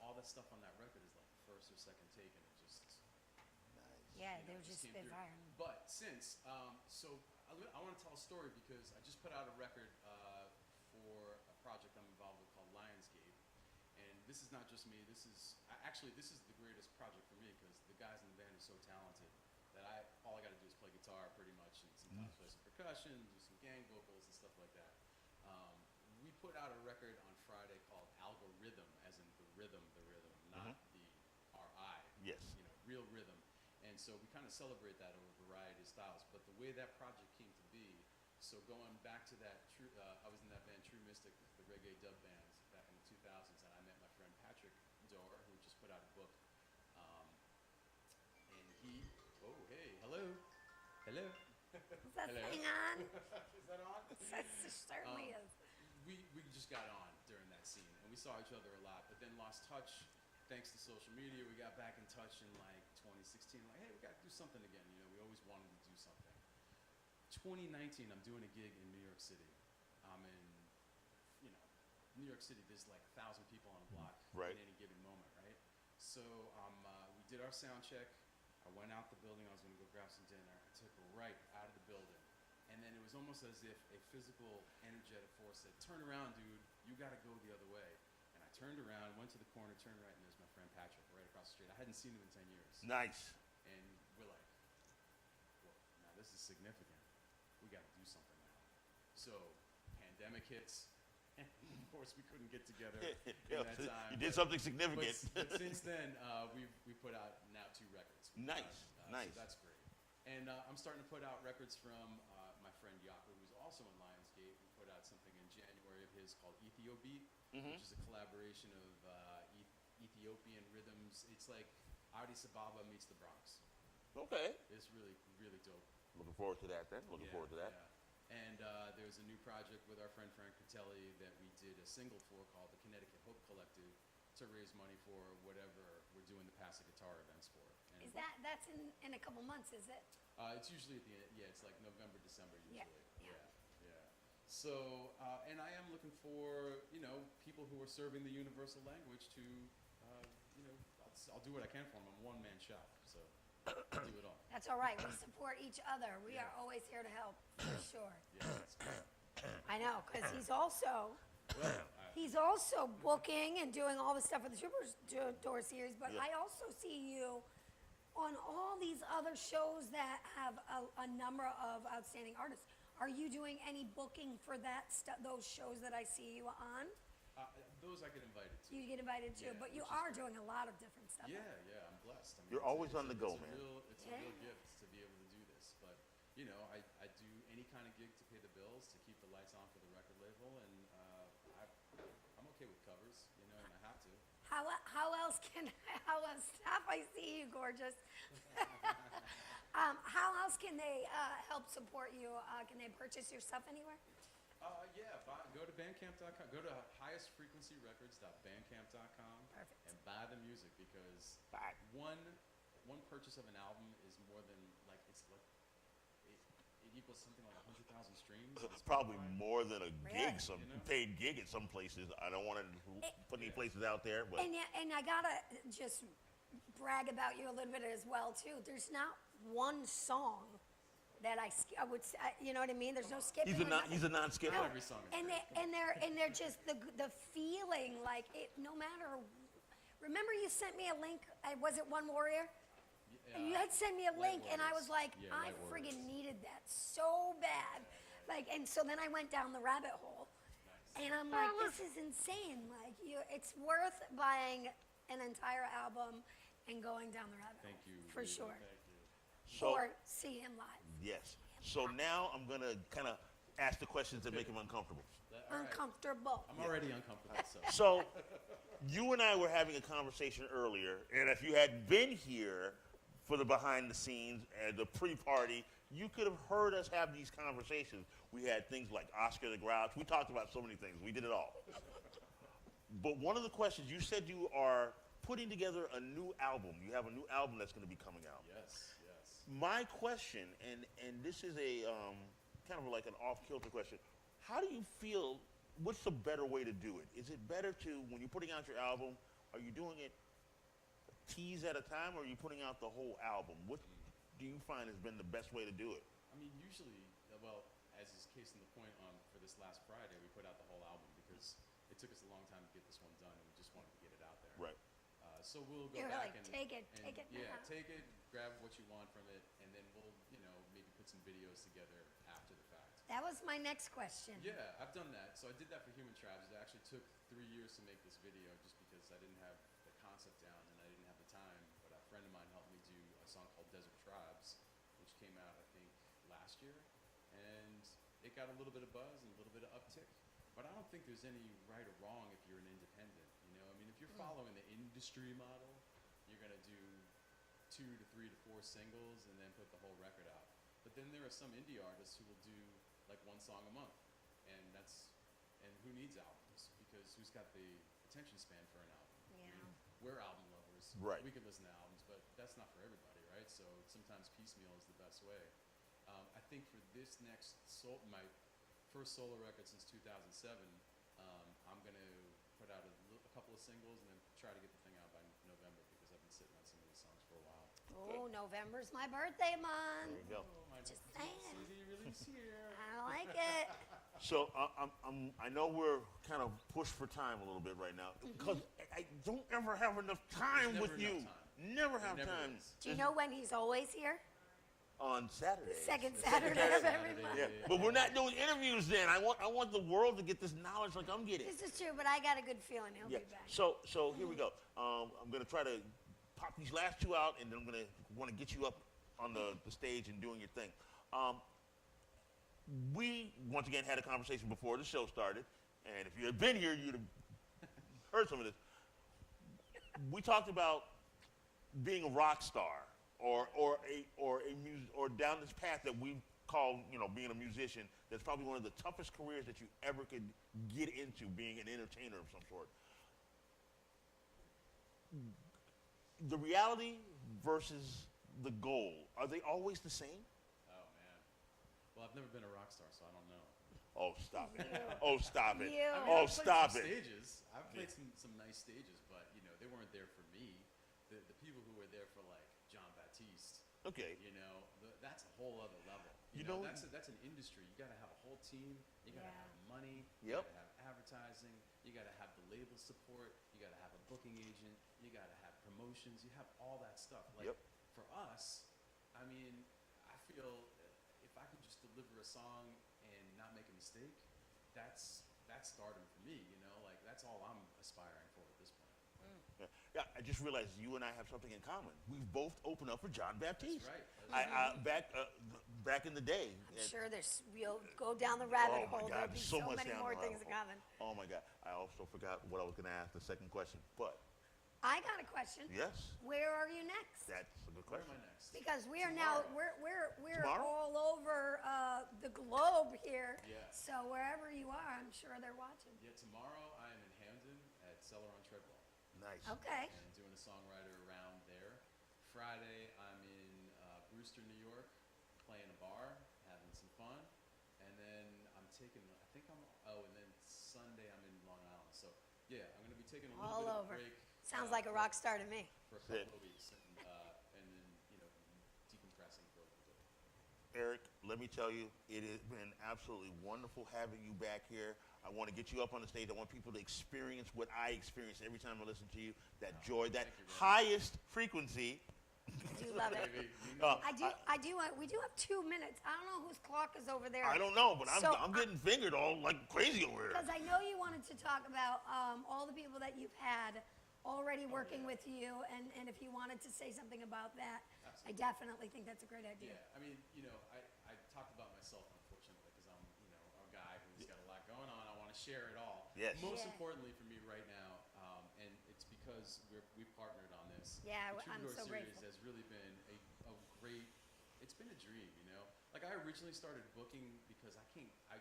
all that stuff on that record is like the first or second take, and it just Nice. Yeah, they were just just came spit through. fire. But since so I want to tell a story because I just put out a record for a project I'm involved with called Lionsgate, and this is not just me. This is the greatest project for me because the guys in the band are so talented that all I got to do is play guitar pretty much and sometimes play some percussion, do some gang vocals and stuff like that. We put out a record on Friday called Algorithm, as in the rhythm, not the R-I. Yes. Real rhythm. And so we kind of celebrate that over a variety of styles. But the way that project came to be, so going back to that, I was in that band True Mystic, the reggae dub band back in the 2000s, and I met my friend Patrick Dorr, who just put out a book. And he, oh, hey, hello. Is that Hello? thing on? Is that on? It certainly is. We just got on during that scene, and we saw each other a lot, but then lost touch thanks to social media. We got back in touch in like 2016, like, hey, we got to do something again. You know, we always wanted to do something. 2019, I'm doing a gig in New York City. I'm in, you know, New York City, there's like 1,000 people on a block Right. at any given moment, right? So we did our sound check. I went out the building. I was going to go grab some dinner. I took a right out of the building. And then it was almost as if a physical, energetic force said, turn around, dude. You got to go the other way. And I turned around, went to the corner, turned right, and there's my friend Patrick right across the street. I hadn't seen him in 10 years. Nice. And we're like, well, now this is significant. We got to do something now. So, pandemic hits. And of course, we couldn't get together in that time. You did something significant. But since then, we put out now 2 records. Nice, nice. So that's great. And I'm starting to put out records from my friend Yaku, who's also in Lionsgate. We put out something in January of his called Ethiobeat, which is a collaboration of Ethiopian rhythms. It's like Addis Ababa meets the Bronx. Okay. It's really, really dope. Looking forward to that then. Looking forward to that. Yeah. And there's a new project with our friend Frank Fratelli that we did a single for called the Connecticut Hope Collective to raise money for whatever we're doing the Passive Guitar events for. And That's in a couple months, is it? it's usually at the end, yeah, it's like November, December usually. Yeah. So, and I am looking for, you know, people who are serving the universal language to, you know, I'll do what I can for them. I'm a one-man shop, so I'll do it all. That's all right. We support each other. We are always here to help, for sure. Yeah, that's great. I know, because he's also Well, booking and doing all the stuff for the Troubadour series, but Yeah. I also see you on all these other shows that have a number of outstanding artists. Are you doing any booking for those shows that I see you on? those I get invited to. You get invited to, Yeah, but you which is are great. doing a lot of different stuff. Yeah, I'm blessed. I mean, You're always on the go, man. It's a real gift to be able to do this. But, you know, I do any kind of gig to pay the bills, to keep the lights on for the record label, and I'm okay with covers, you know, and I have to. How else stop, I see you, gorgeous. How else can they help support you? Can they purchase your stuff anywhere? Go to bandcamp.com. Go to highestfrequencyrecords.bandcamp.com Perfect. and buy the music, because one purchase of an album is more than like it equals something like 100,000 streams. on Probably Spotify. more than a gig, Really? some You know? paid gig at some places. I don't want to put any places out there, but And I gotta just brag about you a little bit as well too. There's not one song that I would say, you know what I mean? There's no skipping. or nothing. he's a non-skipper. Not every song is And great. they're just the feeling like it. No matter. Remember, you sent me a link. Was it One Warrior? You had sent me a Light link, and I was like, Warriors. Yeah, I Light friggin' Warriors. needed that so bad. Like, and so then I went down the rabbit hole, and I'm like, this is insane. Like, it's worth buying an entire album and going down the rabbit Thank hole. you. For Rita, sure. Thank you. So Or see him live. yes. So now I'm gonna kind of ask the questions that make him uncomfortable. All right. Uncomfortable. I'm already uncomfortable, so. So you and I were having a conversation earlier, and if you had been here for the behind the scenes and the pre-party, you could have heard us have these conversations. We had things like Oscar the Grouch. We talked about so many things. We did it all. But one of the questions, you said you are putting together a new album. You have a new album that's going to be coming out. Yes. My question, and this is a kind of like an off-kilter question, how do you feel, what's the better way to do it? Is it better to, when you're putting out your album, are you doing it a tease at a time, or are you putting out the whole album? What do you find has been the best way to do it? I mean, usually, well, as is case in the point for this last Friday, we put out the whole album because it took us a long time to get this one done, and we just wanted to get it out there. Right. So we'll go You're back like, and take it yeah, now. take it, grab what you want from it, and then we'll, you know, maybe put some videos together after the fact. That was my next question. Yeah, I've done that. So I did that for Human Tribes. It actually took 3 years to make this video just because I didn't have the concept down and I didn't have the time. But a friend of mine helped me do a song called Desert Tribes, which came out, I think, last year. And it got a little bit of buzz and a little bit of uptick. But I don't think there's any right or wrong if you're an independent. You know, I mean, if you're following the industry model, you're going to do 2 to 3 to 4 singles and then put the whole record out. But then there are some indie artists who will do like one song a month, and who needs albums, because who's got the attention span for an album? Yeah. I mean, we're album lovers. Right. We can listen to albums, but that's not for everybody, right? So sometimes piecemeal is the best way. I think for this next my first solo record since 2007, I'm gonna put out a couple of singles and then try to get the thing out by November, because I've been sitting on some of these songs for a while. Oh, November's my birthday There month. you go. Oh, my Just CD saying. release here. I like it. So I know we're kind of pushed for time a little bit right now because I don't ever have enough time There's with never you. enough time. Never There have never time. is. Do you know when he's always here? On Saturdays. Second Saturday of every month. Yeah, but we're not doing interviews then. I want the world to get this knowledge like I'm getting. This is true, but I got a good feeling he'll Yeah. be back. So here we go. I'm gonna try to pop these last two out, and then I'm gonna want to get you up on the stage and doing your thing. We once again had a conversation before the show started, and if you had been here, you'd have heard some of this. We talked about being a rock star, or down this path that we call, being a musician. That's probably one of the toughest careers that you ever could get into, being an entertainer of some sort. The reality versus the goal, are they always the same? Oh man. Well, I've never been a rock star, so I don't know. Oh, stop it. Oh, stop it. You. I mean, Oh, I've played stop some it. Stages. I've played some nice stages, but they weren't there for me. The people who were there for like John Baptiste, Okay. that's a whole other level. You know- That's an industry. You got to have a whole team. You got to Yeah. have money. Yep. You got to have advertising. You got to have the label support. You got to have a booking agent. You got to have promotions. You have all that stuff. Like Yep. for us, I mean, I feel if I could just deliver a song and not make a mistake, that's stardom for me. Like that's all I'm aspiring for at this point. Yeah, I just realized you and I have something in common. We've both opened up for John Baptiste. That's right. Back in the day. I'm sure we'll go down the rabbit Oh my hole. God, There'll be so so much many down more the things in rabbit common. Oh my God, I also forgot what I was going to ask the second question. But I got a question. yes, Where are you next? that's a good Where question. am I next? Because we are now Tomorrow. we're Tomorrow? all over the globe here. Yeah. So wherever you are, I'm sure they're watching. Yeah, tomorrow I am in Hamden at Cellar on Treadwell, Nice. Okay. and doing a songwriter around there. Friday I'm in Brewster, New York, playing a bar, having some fun, and then and then Sunday I'm in Long Island. So yeah, I'm gonna be taking a little All bit of over. a break. Sounds like a rock star to me. For a That's couple of weeks, and then decompressing for a little bit. Eric, let me tell you, it has been absolutely wonderful having you back here. I want to get you up on the stage. I want people to experience what I experience every time I listen to you. That joy, that thank you, brother. highest frequency. I do love it. Baby, you know, We do have 2 minutes. I don't know whose clock is over there. I don't know, but So, I'm getting fingered all like crazy over here. Because I know you wanted to talk about all the people that you've had already working with you, and if you wanted to say something about that, I definitely think that's a great idea. yeah, I mean, I talked about myself, unfortunately, because I'm, a guy who's got a lot going on. I want to share it all. Yes. Most Yeah. importantly for me right now, and it's because we've partnered on this. Yeah, the I'm Troubadour so series grateful. has really been a great. It's been a dream, Like I originally started booking because I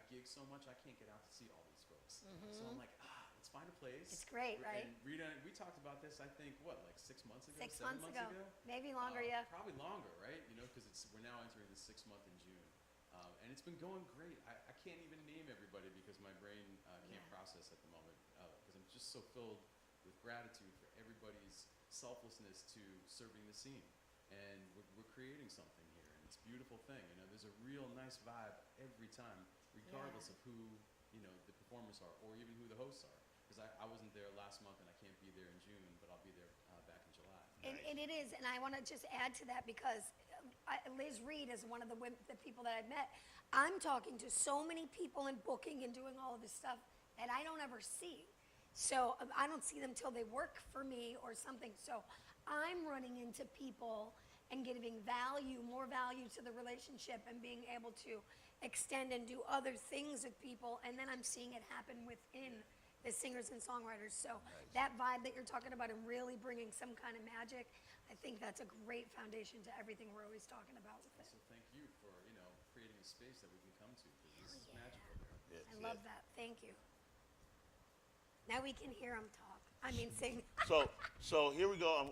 gig so much I can't get out to see all these folks. So I'm like, let's find a place. It's great, right? And Rita, we talked about this. I think like 6 months ago, 6 7 months months ago. Maybe longer, yeah. Probably longer, right? Because we're now entering the 6th month in June, and it's been going great. I can't even name everybody because my brain can't Yeah. process at the moment because I'm just so filled with gratitude for everybody's selflessness to serving the scene, and we're creating something here, and it's a beautiful thing. There's a real nice vibe every time, regardless of who the performers are or even who the hosts are. Because I wasn't there last month and I can't be there in June, but I'll be there back in July. And it is, and I want to just add to that because Liz Reed is one of the people that I've met. I'm talking to so many people in booking and doing all of this stuff that I don't ever see. So I don't see them till they work for me or something. So I'm running into people and giving more value to the relationship and being able to extend and do other things with people. And then I'm seeing it happen within the singers and songwriters. So that vibe that you're talking about and really bringing some kind of magic, I think that's a great foundation to everything we're always talking about with it. So thank you for this space that we can come to, because this is magical there. Yes, I love yes. that. Thank you. Now we can hear him talk. I mean, sing. So here we go.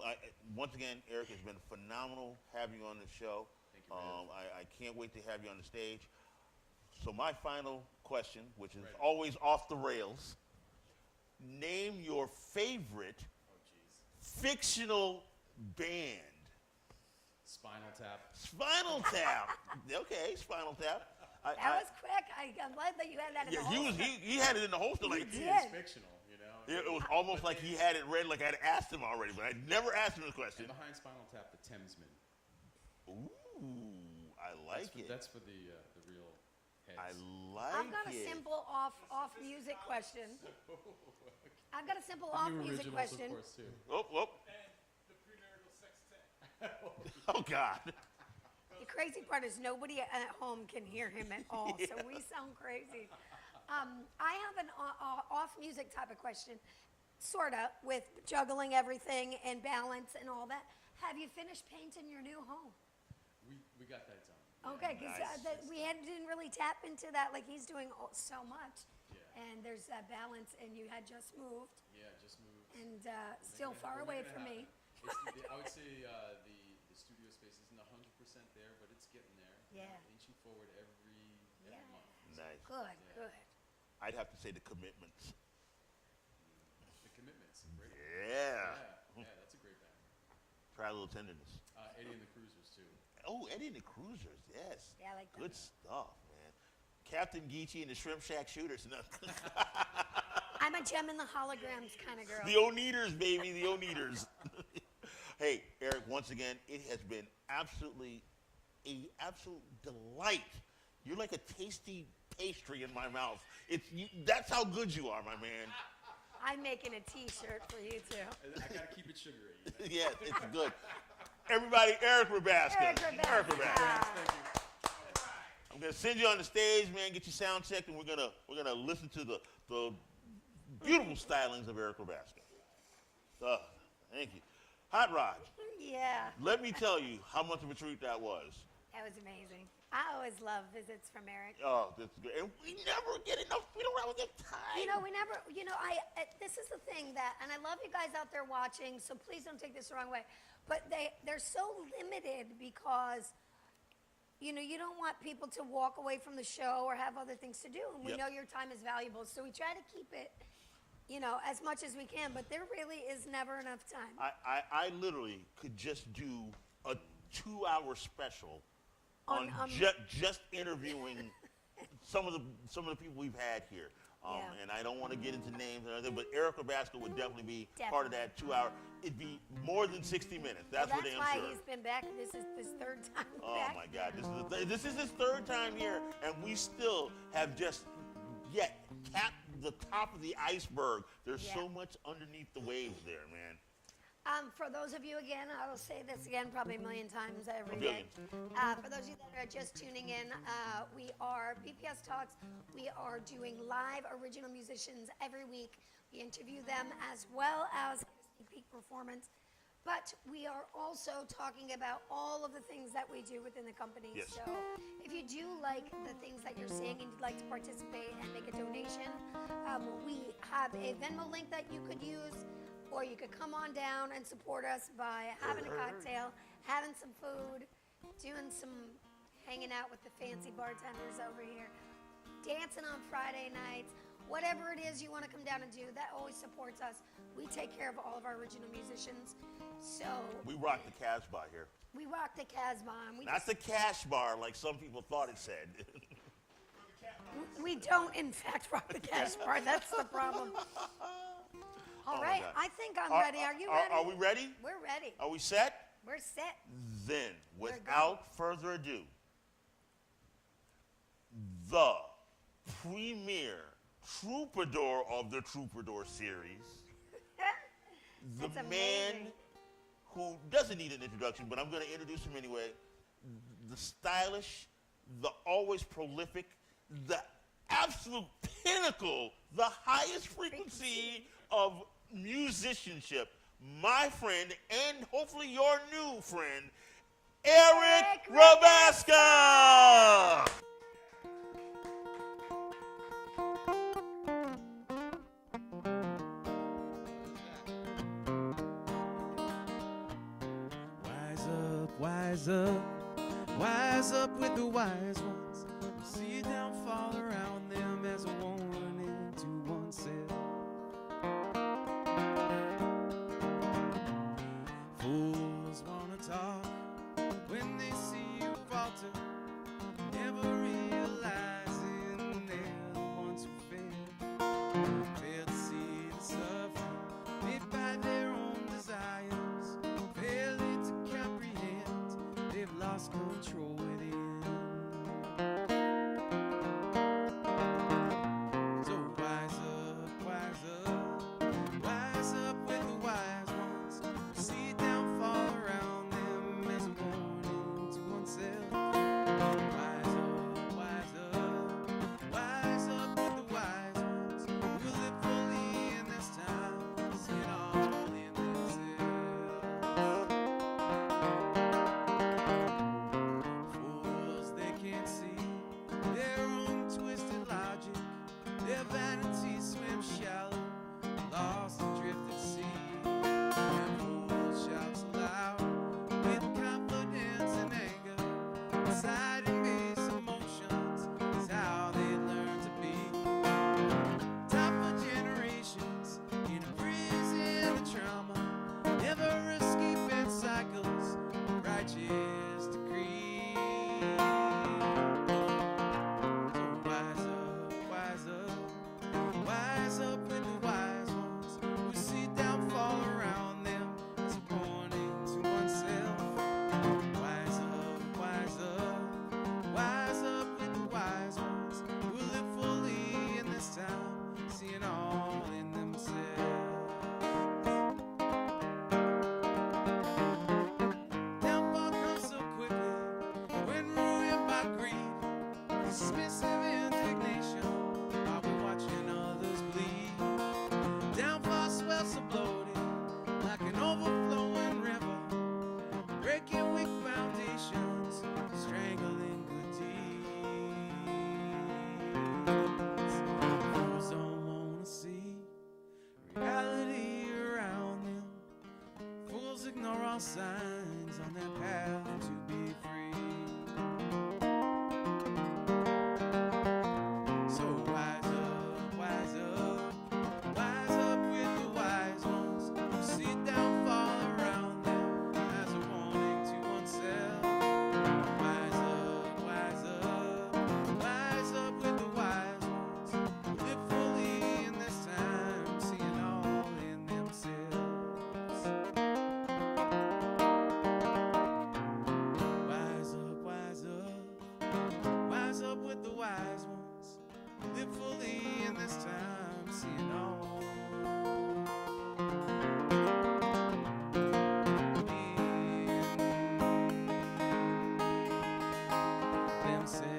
Once again, Erik, it's been phenomenal having you on the show. Thank you, man. I can't wait to have you on the stage. So my final question, which is Right. always off the rails, name your favorite Oh, jeez. fictional band. Spinal Tap. Spinal Tap. Okay, Spinal Tap. That was quick. I'm glad that you had that in Yeah, the holster. he had it in the holster. Like, He It's did. fictional, you know. it was almost like he had it read, like I'd asked him already, but I'd never asked him the question. And behind Spinal Tap, the Thamesman. Ooh, I like it. That's for the real heads. I like I've got a it. simple off music question. I've got a simple The off new music originals, question. of course, too. Oh, oh. And the premarital sextet. Oh, God. The crazy part is nobody at home can hear him at all, so we sound crazy. I have an off music type of question, sort of, with juggling everything and balance and all that. Have you finished painting your new home? We got that done. Okay, because Nice. didn't really tap into that. Like, he's doing so much, Yeah. and there's that balance, and you had just moved, Yeah, just moved. and still We're far making away it from me. happen. I would say the studio space isn't 100% there, but it's getting there. Yeah. Inching forward every Yeah. month. Nice. Good, good. I'd have to say the commitments. The Commitments, great. Yeah. Yeah, that's a great band. Try a little tenderness. Eddie and the Cruisers too. Oh, Eddie and the Cruisers, yes. Yeah, I like that. Good stuff, man. Captain Geechee and the Shrimp Shack Shooters. No. I'm a gem in the holograms kind of girl. The Oneaters, baby, the Oneaters. Hey, Erik, once again, it has been absolute delight. You're like a tasty pastry in my mouth. That's how good you are, my man. I'm making a T-shirt for you too. I gotta keep it sugary. You know? Yes, it's good. Everybody, Erik Rabasca. Erik Rabasca. Erik Rabasca. Thank you. I'm gonna send you on the stage, man. Get your sound checked, and we're gonna listen to the beautiful stylings of Erik Rabasca. Thank you, Hot Rod. Yeah, Let me tell you how much of a treat that was. that was amazing. I always love visits from Erik. Oh, that's good. And we never get enough. We don't ever get time. This is the thing and I love you guys out there watching, so please don't take this the wrong way, but they're so limited because, you don't want people to walk away from the show or have other things to do, and we Yep. know your time is valuable, so we try to keep it, as much as we can, but there really is never enough time. I literally could just do a 2-hour special on On, just interviewing some of the people we've had here. Yeah. And I don't want to get into names and everything, but Erik Rabasca would definitely be part of that 2-hour. It'd be more than 60 minutes. That's Well, for damn why sure. he's been back. This is his third time Oh back. my God, this is his third time here, and we still have just yet tapped the top of the iceberg. There's Yeah. so much underneath the waves there, man. For those of you, again, I will say this again probably a million times every A day. billion. For those of you that are just tuning in, we are BPS Talks. We are doing live original musicians every week. We interview them as well as a sneak peek performance. But we are also talking about all of the things that we do within the company. Yes. So if you do like the things that you're seeing and you'd like to participate and make a donation, we have a Venmo link that you could use, or you could come on down and support us by having a cocktail, having some food, doing some hanging out with the fancy bartenders over here, dancing on Friday nights, whatever it is you want to come down and do, that always supports us. We take care of all of our original musicians. So We rock the Casbah here. we rock the Casbah. We, Not the cash bar like some people thought it said. we don't, in fact, rock the cash bar. That's the problem. All Oh my right, God. I think I'm ready. Are you ready? Are we ready? We're ready. Are we set? We're set. Then, We're without further ado, the premier troubadour of the Troubadour series, the That's man amazing. who doesn't need an introduction, but I'm going to introduce him anyway, the stylish, the always prolific, the absolute pinnacle, the highest frequency of musicianship, my friend, and hopefully your new friend, Erik Erik Rabasca. wise up with the wise ones. We see downfall around them as a won't run into oneself. Fools wanna talk when they see you falter, never realizing they're the ones who fail to see the suffering made by their own desires, failing to comprehend they've lost control within. So wise up with the wise ones. We see downfall around them as a warning to oneself. Wise up with the wise ones. We'll live fully in this time, seeing all in themselves. Fools, they can't see their own twisted logic. Their vanity swims shallow, lost adrift at sea. Their fool shouts aloud with confidence and anger. Deciding base emotions is how they learn to be. Top of generations in a prison of trauma, never escaping cycles of righteous decree. So wise up with the wise ones. We see downfall around them as a warning to oneself. Wise up with the wise ones. Who live fully in this time, seeing all in themselves. Downfall comes so quickly when ruined by greed, dismissive indignation while we're watching others bleed. Downfall swells so bloated like an overflowing river, breaking weak foundations, strangling good deeds. Fools don't wanna see reality around them. Fools ignore all signs on their path to be free. So wise up with the wise ones. You see downfall around them as a warning to oneself. Wise up with the wise ones. Live fully in this time, seeing all in themselves. Wise up with the wise ones. Live fully in this time, seeing all in themselves.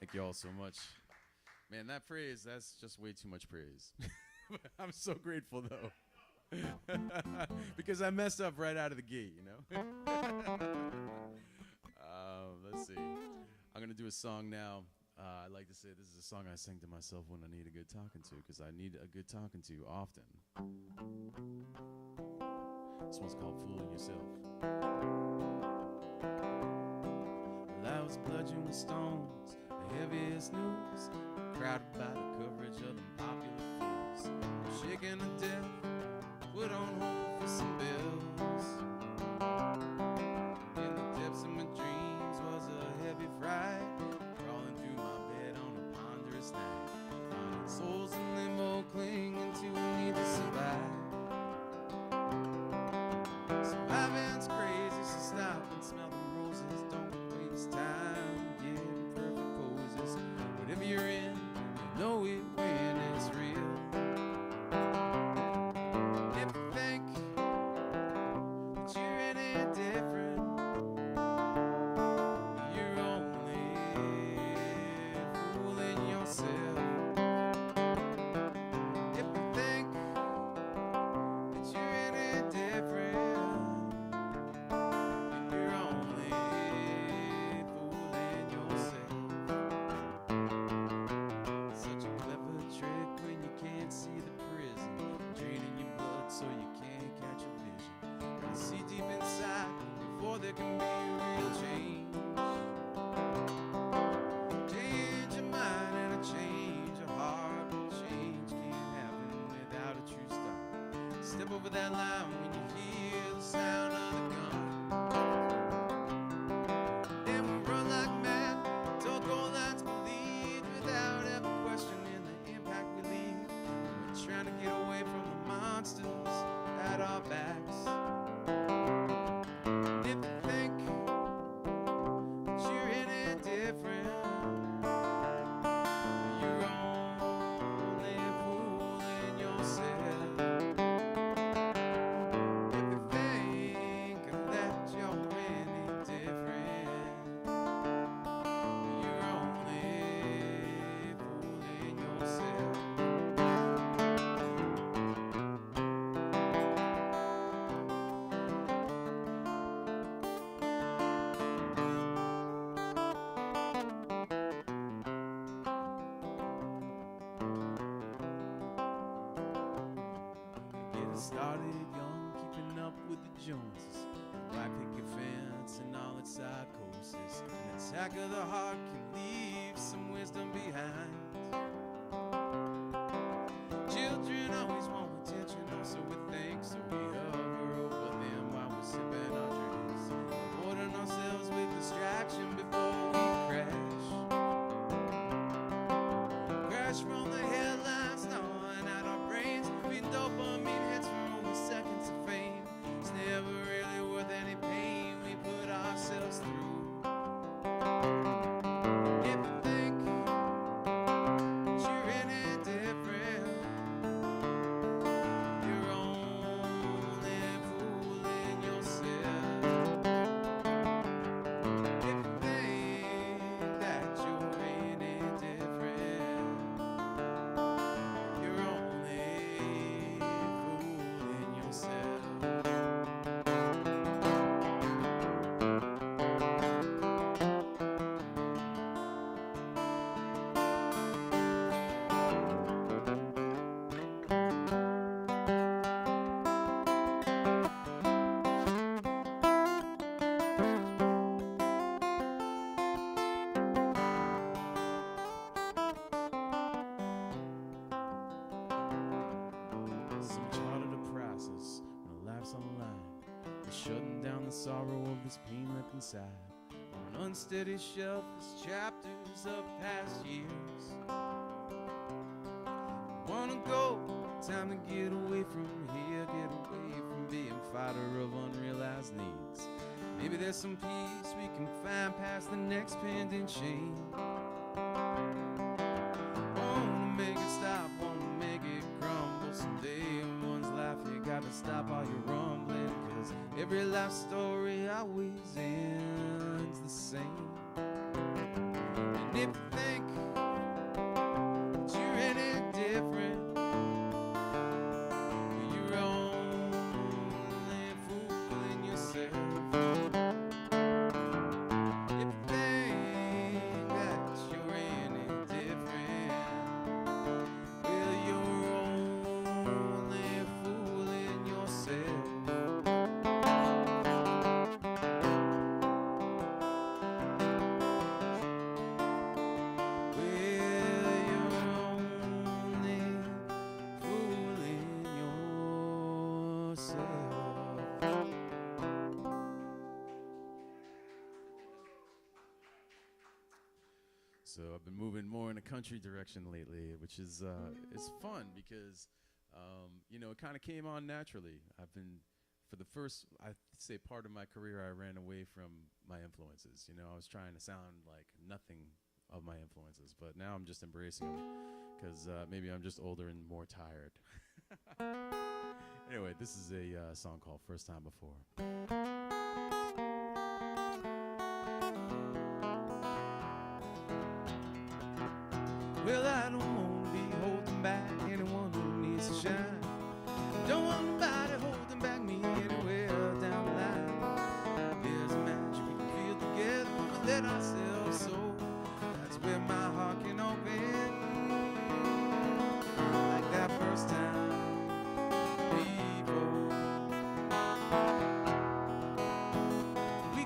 Thank you all so much. Man, that praise, that's just way too much praise. I'm so grateful, though. Because I messed up right out of the gate, you know? Let's see. I'm going to do a song now. I like to say this is a song I sing to myself when I need a good talking to, because I need a good talking to often. This one's called Fooling Yourself. Well, I was bludgeoned with stones, the heaviest news, crowded by the coverage of the popular fools. Shaken to death, put on hold for some bills. In the depths of my dreams was a heavy fright, crawling through my bed on a ponderous night, finding souls in limbo clinging to a need to survive. Surviving's crazy, so stop and smell the roses. Don't waste time getting perfect poses. Whatever you're in, you know it when it's real. If you think that there can be real change. Change your mind and a change your heart. Change can't happen without a true start. Step over that line when you hear the sound of the gun. Then we run like mad, till goal lines believed without ever questioning the impact we leave. We're trying to get away from the monsters at our backs. And if you think that you're any different, you're only fooling yourself. If you think that you're any different, you're only fooling yourself. Getting started young, keeping up with the Joneses. White picket fence and all its psychosis. An attack of the heart can leave some wisdom behind. Children always want attention, or so we think, so we hover over them while we're sipping our drinks, avoiding ourselves with distraction before we crash. Crash from the headlines, gnawing at our brains, feeding dopamine hits for only seconds of fame. It's never really worth any pain we put ourselves through. If you think that you're any different, you're only fooling yourself. If you think that you're any different, you're only fooling yourself. So much harder to process when life's on the line. We're shutting down the sorrow of this pain left inside. On an unsteady shelf is chapters of past years. Wanna go, time to get away from here, get away from being fighter of unrealized needs. Maybe there's some peace we can find past the next pending chain. Wanna make it stop, wanna make it crumble someday. In one's life you gotta stop all your rumbling, 'cause every life story always ends the same. And if you think that you're any different, you're only fooling yourself. If you think that you're any different, well, you're only fooling yourself. Well, you're only fooling yourself. So I've been moving more in a country direction lately, which is it's fun because you know, it kind of came on naturally. I've been, for the first, I'd say, part of my career, I ran away from my influences. You know, I was trying to sound like nothing of my influences, but now I'm just embracing them because maybe I'm just older and more tired. Anyway, this is a song called First Time Before. Well, I don't want to be holding back anyone who needs to shine. Don't want nobody holding back me anywhere down the line. There's a magic we can feel together when we let ourselves soar. That's where my heart can open, like that first time before. We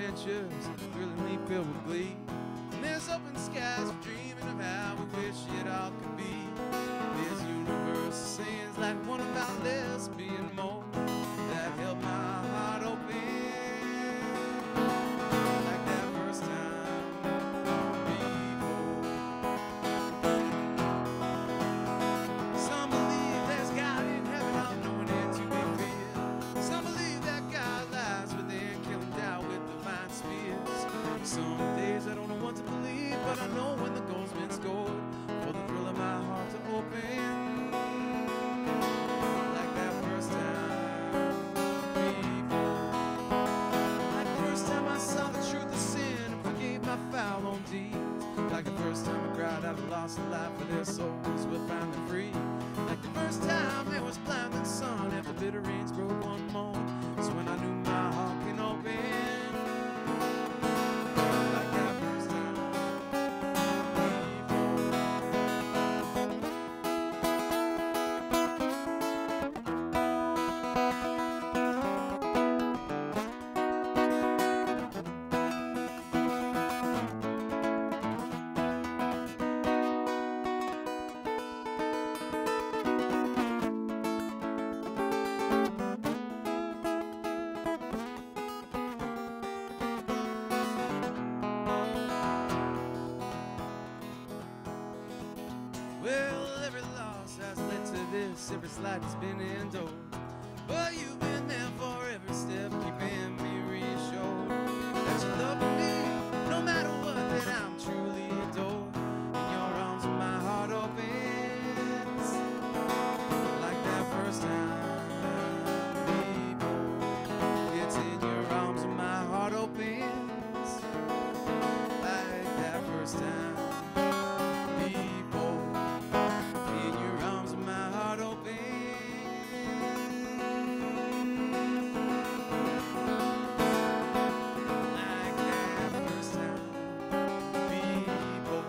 adventures, thrillingly filled with glee. And there's open skies for dreaming of how we wish it all could be. There's universal sayings like one about less being more that held my heart open. Like that first time before. Some believe there's God in heaven, all knowing it to be real. Some believe that God lies within, killing doubt with divine spears. Some days I don't know what to believe, but I know when the goal's been scored, for the thrill of my heart to open. Like that first time before. Like the first time I saw the truth of sin and forgave my foul own deeds. Like the first time I cried out, lost a life for their souls were finally free. Like the first time there was blinding sun after bitter rains broke one morn. It's when I knew my heart can open. Like that first time well, every loss has led to this, every slight has been endured. But you've been there for every step, keeping me reassured that you love me, no matter what, that I'm truly adored. In your arms, my heart opens like that first time before. It's in your arms, my heart opens like that first time before. In your arms, my heart opens like that first time before.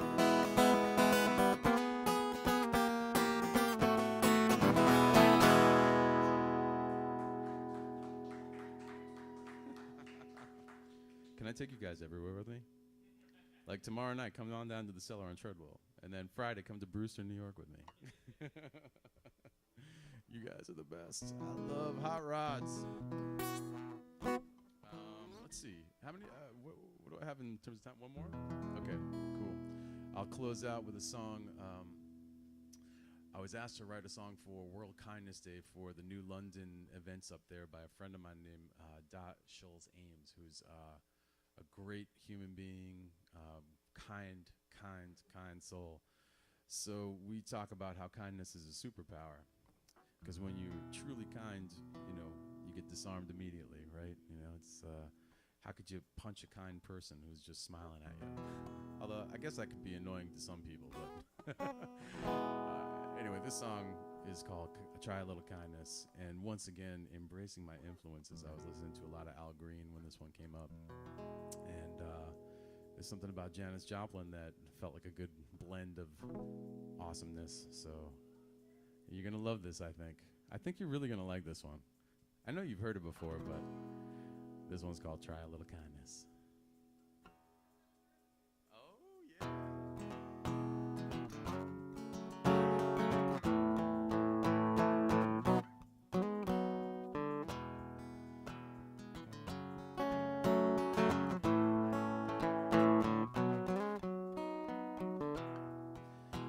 Can I take you guys everywhere with me? Like tomorrow night, come on down to the Cellar on Treadwell. And then Friday, come to Brewster, New York with me. You guys are the best. I love hot rods. Let's see. How many? What do I have in terms of time? One more? Okay, cool. I'll close out with a song. I was asked to write a song for World Kindness Day for the New London events up there by a friend of mine named Dot Schultz Ames, who's a great human being, kind soul. So we talk about how kindness is a superpower, because when you're truly kind, you know, you get disarmed immediately, right? You know, it's how could you punch a kind person who's just smiling at you? Although I guess that could be annoying to some people, but anyway, this song is called Try a Little Kindness, and once again, embracing my influences. I was listening to a lot of Al Green when this one came up, and there's something about Janis Joplin that felt like a good blend of awesomeness. So you're gonna love this, I think. I think you're really gonna like this one. I know you've heard it before, but this one's called Try a Little Kindness. Oh, yeah.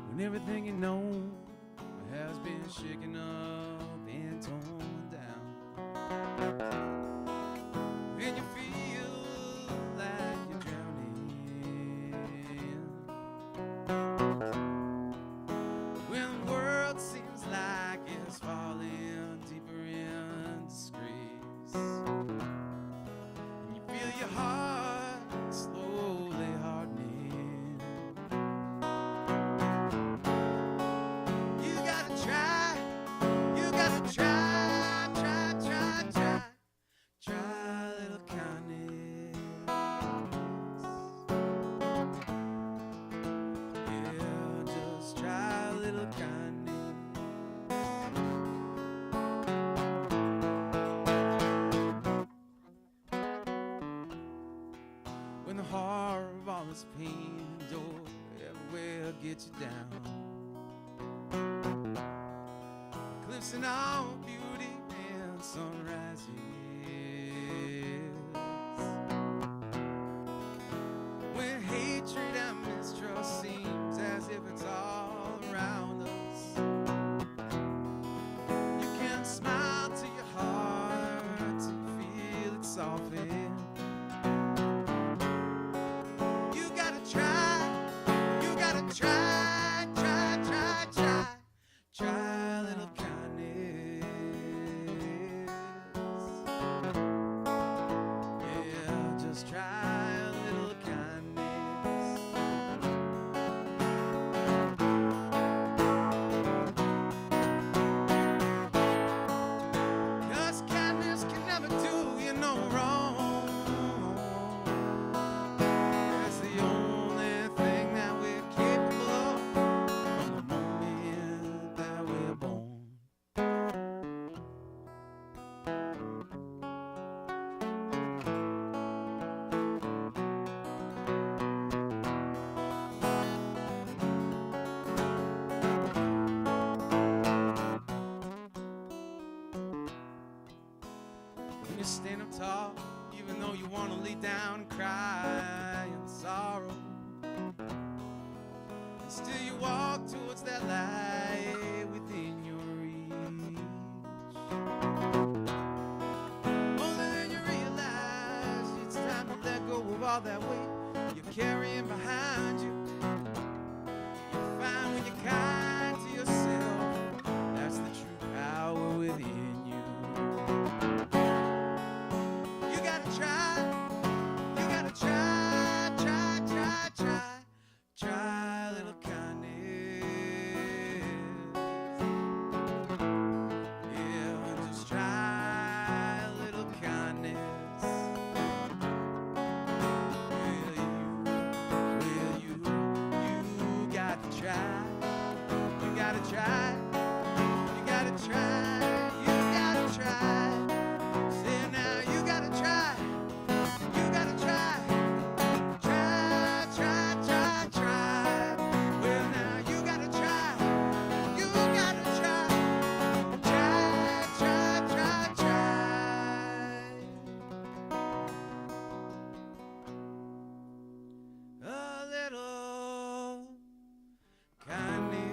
When everything you know has been shaken up and torn down, and you feel like you're drowning, when the world seems like it's falling deeper in disgrace, and you feel your heart slowly hardening, you gotta try when the horror of all this pain and joy everywhere gets you down. Cliffs and all beauty and sunrises, when hatred and mistrust seems as if it's all around us. You can smile to your heart to feel it soften. You gotta try, try a little kindness. Yeah, just try a little kindness. 'Cause kindness can never do you no wrong. That's the only thing that we're capable of from the moment that we're born. When you stand up tall, even though you want to lay down and cry in sorrow, and still you walk towards that light within your reach. Only then you realize it's time to let go of all that weight you're carrying behind you. You find when you're kind to yourself, that's the true power within you. You gotta try, try a little kindness. Yeah, just try a little kindness. You gotta try, you gotta try, you gotta try, you gotta try. Say now, you gotta try, you gotta try, try. Well now, you gotta try, you gotta try, try. A little kindness.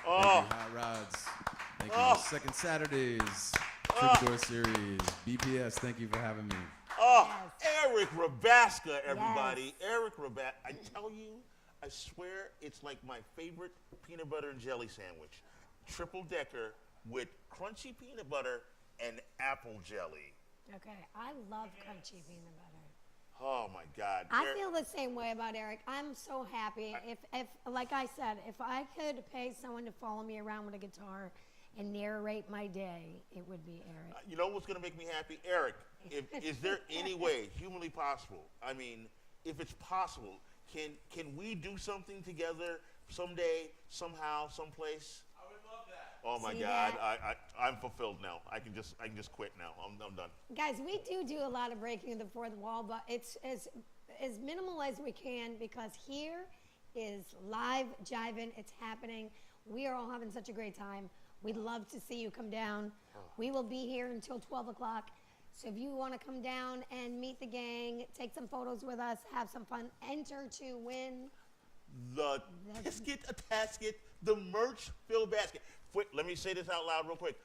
Oh, Hot Rods. Thank you. Oh. Second Saturdays, Troubadour Series, BPS. Thank you for having me. oh, Erik Rabasca, everybody. Erik Rabasca. I tell you, I swear it's like my favorite peanut butter and jelly sandwich. Triple decker with crunchy peanut butter and apple jelly. Okay, I love crunchy peanut butter. Oh my God. I Erik- feel the same way about Erik. I'm so happy. If like I said, if I could pay someone to follow me around with a guitar and narrate my day, it would be Erik. You know what's going to make me happy? Erik, is there any way, humanly possible, I mean, if it's possible, can we do something together someday, somehow, someplace? I would love that. Oh my See God, that? I'm fulfilled now. I can just quit now. I'm done. Guys, we do a lot of breaking of the fourth wall, but it's as minimal as we can because here is live jiving. It's happening. We are all having such a great time. We'd love to see you come down. We will be here until 12 o'clock. So if you want to come down and meet the gang, take some photos with us, have some fun, enter to win. The tisket, a tasket, the merch fill basket. Wait, let me say this out loud real quick.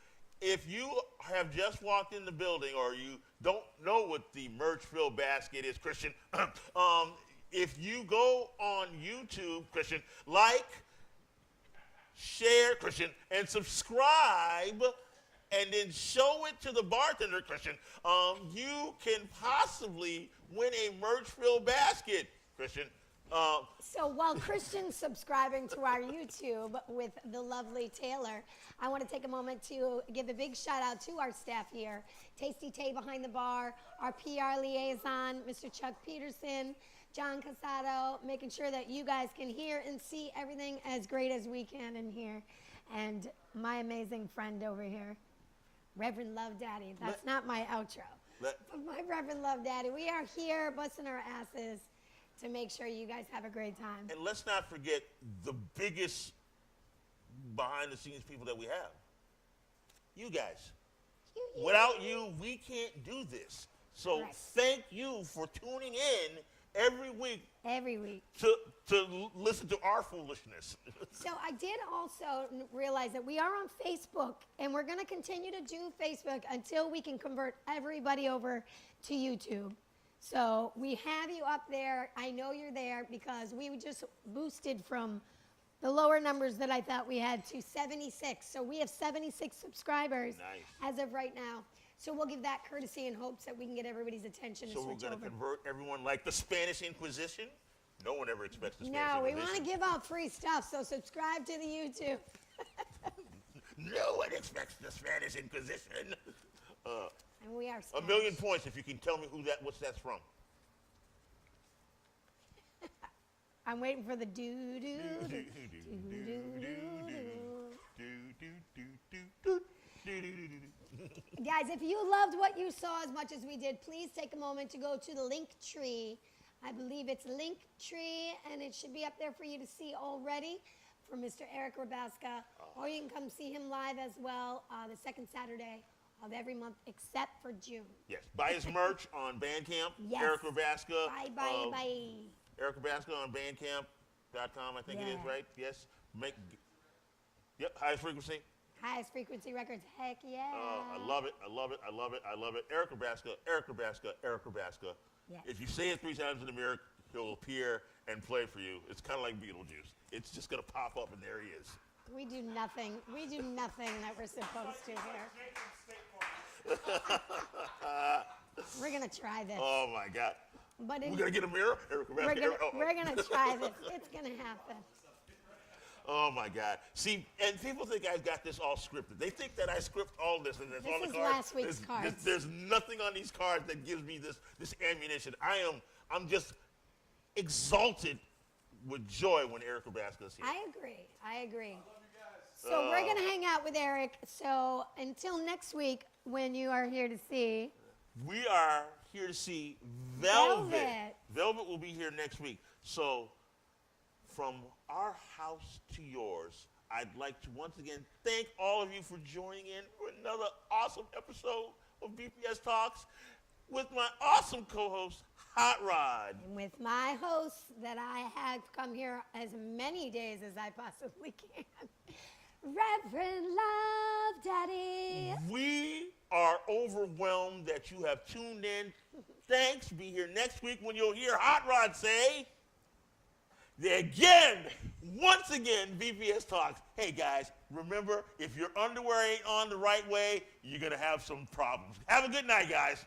If you have just walked in the building or you don't know what the merch fill basket is, Christian, if you go on YouTube, Christian, like, share, Christian, and subscribe, and then show it to the bartender, Christian, you can possibly win a merch fill basket, Christian. So while Christian's subscribing to our YouTube with the lovely Taylor, I want to take a moment to give a big shout out to our staff here. Tasty Tay behind the bar, our PR liaison, Mr. Chuck Peterson, John Casado, making sure that you guys can hear and see everything as great as we can in here. And my amazing friend over here, Reverend Love Daddy. That's not my outro. But my Reverend Love Daddy, we are here busting our asses to make sure you guys have a great time. And let's not forget the biggest behind-the-scenes people that we have. You guys. Without you, we can't do this. So thank you for tuning in every week. Every week. To listen to our foolishness. So I did also realize that we are on Facebook, and we're going to continue to do Facebook until we can convert everybody over to YouTube. So we have you up there. I know you're there because we just boosted from the lower numbers that I thought we had to 76. So we have 76 subscribers as of right now. So we'll give that courtesy in hopes that we can get everybody's attention and switch over. So we're going to convert everyone like the Spanish Inquisition? No one ever expects the Spanish Inquisition. No, we want to give out free stuff, so subscribe to the YouTube. No one expects the Spanish Inquisition. And we are Spanish. 1,000,000 points if you can tell me what's that's from. I'm waiting for the doo-doo. Guys, if you loved what you saw as much as we did, please take a moment to go to the link tree. I believe it's Linktree, and it should be up there for you to see already for Mr. Erik Rabasca. Or you can come see him live as well the second Saturday of every month except for June. Yes. Buy his merch on Bandcamp. Yes. Erik Rabasca. Bye. Erik Rabasca on Bandcamp.com, I think it is, right? Yes. Yep, Highest Frequency. Highest Frequency Records. Heck yeah. I love it. Erik Rabasca, Erik Rabasca, Erik Rabasca. Yes. If you say it 3 times in the mirror, he'll appear and play for you. It's kind of like Beetlejuice. It's just going to pop up, and there he is. We do nothing that we're supposed to here. We're going to try this. Oh, my God. But we're going to get a mirror? We're going to try this. It's going to happen. Oh, my God. See, and people think I've got this all scripted. They think that I script all this, and that's this on the is cards. Last week's cards. There's nothing on these cards that gives me this ammunition. I'm just exalted with joy when Erik Rabasca is here. I agree. So we're going to hang out with Erik. So until next week, when you are here to see. We are here to see Velvet. Velvet will be here next week. So from our house to yours, I'd like to once again thank all of you for joining in for another awesome episode of BPS Talks with my awesome co-host, Hot Rod. And with my hosts that I have come here as many days as I possibly can, Reverend Love Daddy. We are overwhelmed that you have tuned in. Thanks. Be here next week when you'll hear Hot Rod say, once again, BPS Talks. Hey, guys, remember, if your underwear ain't on the right way, you're going to have some problems. Have a good night, guys.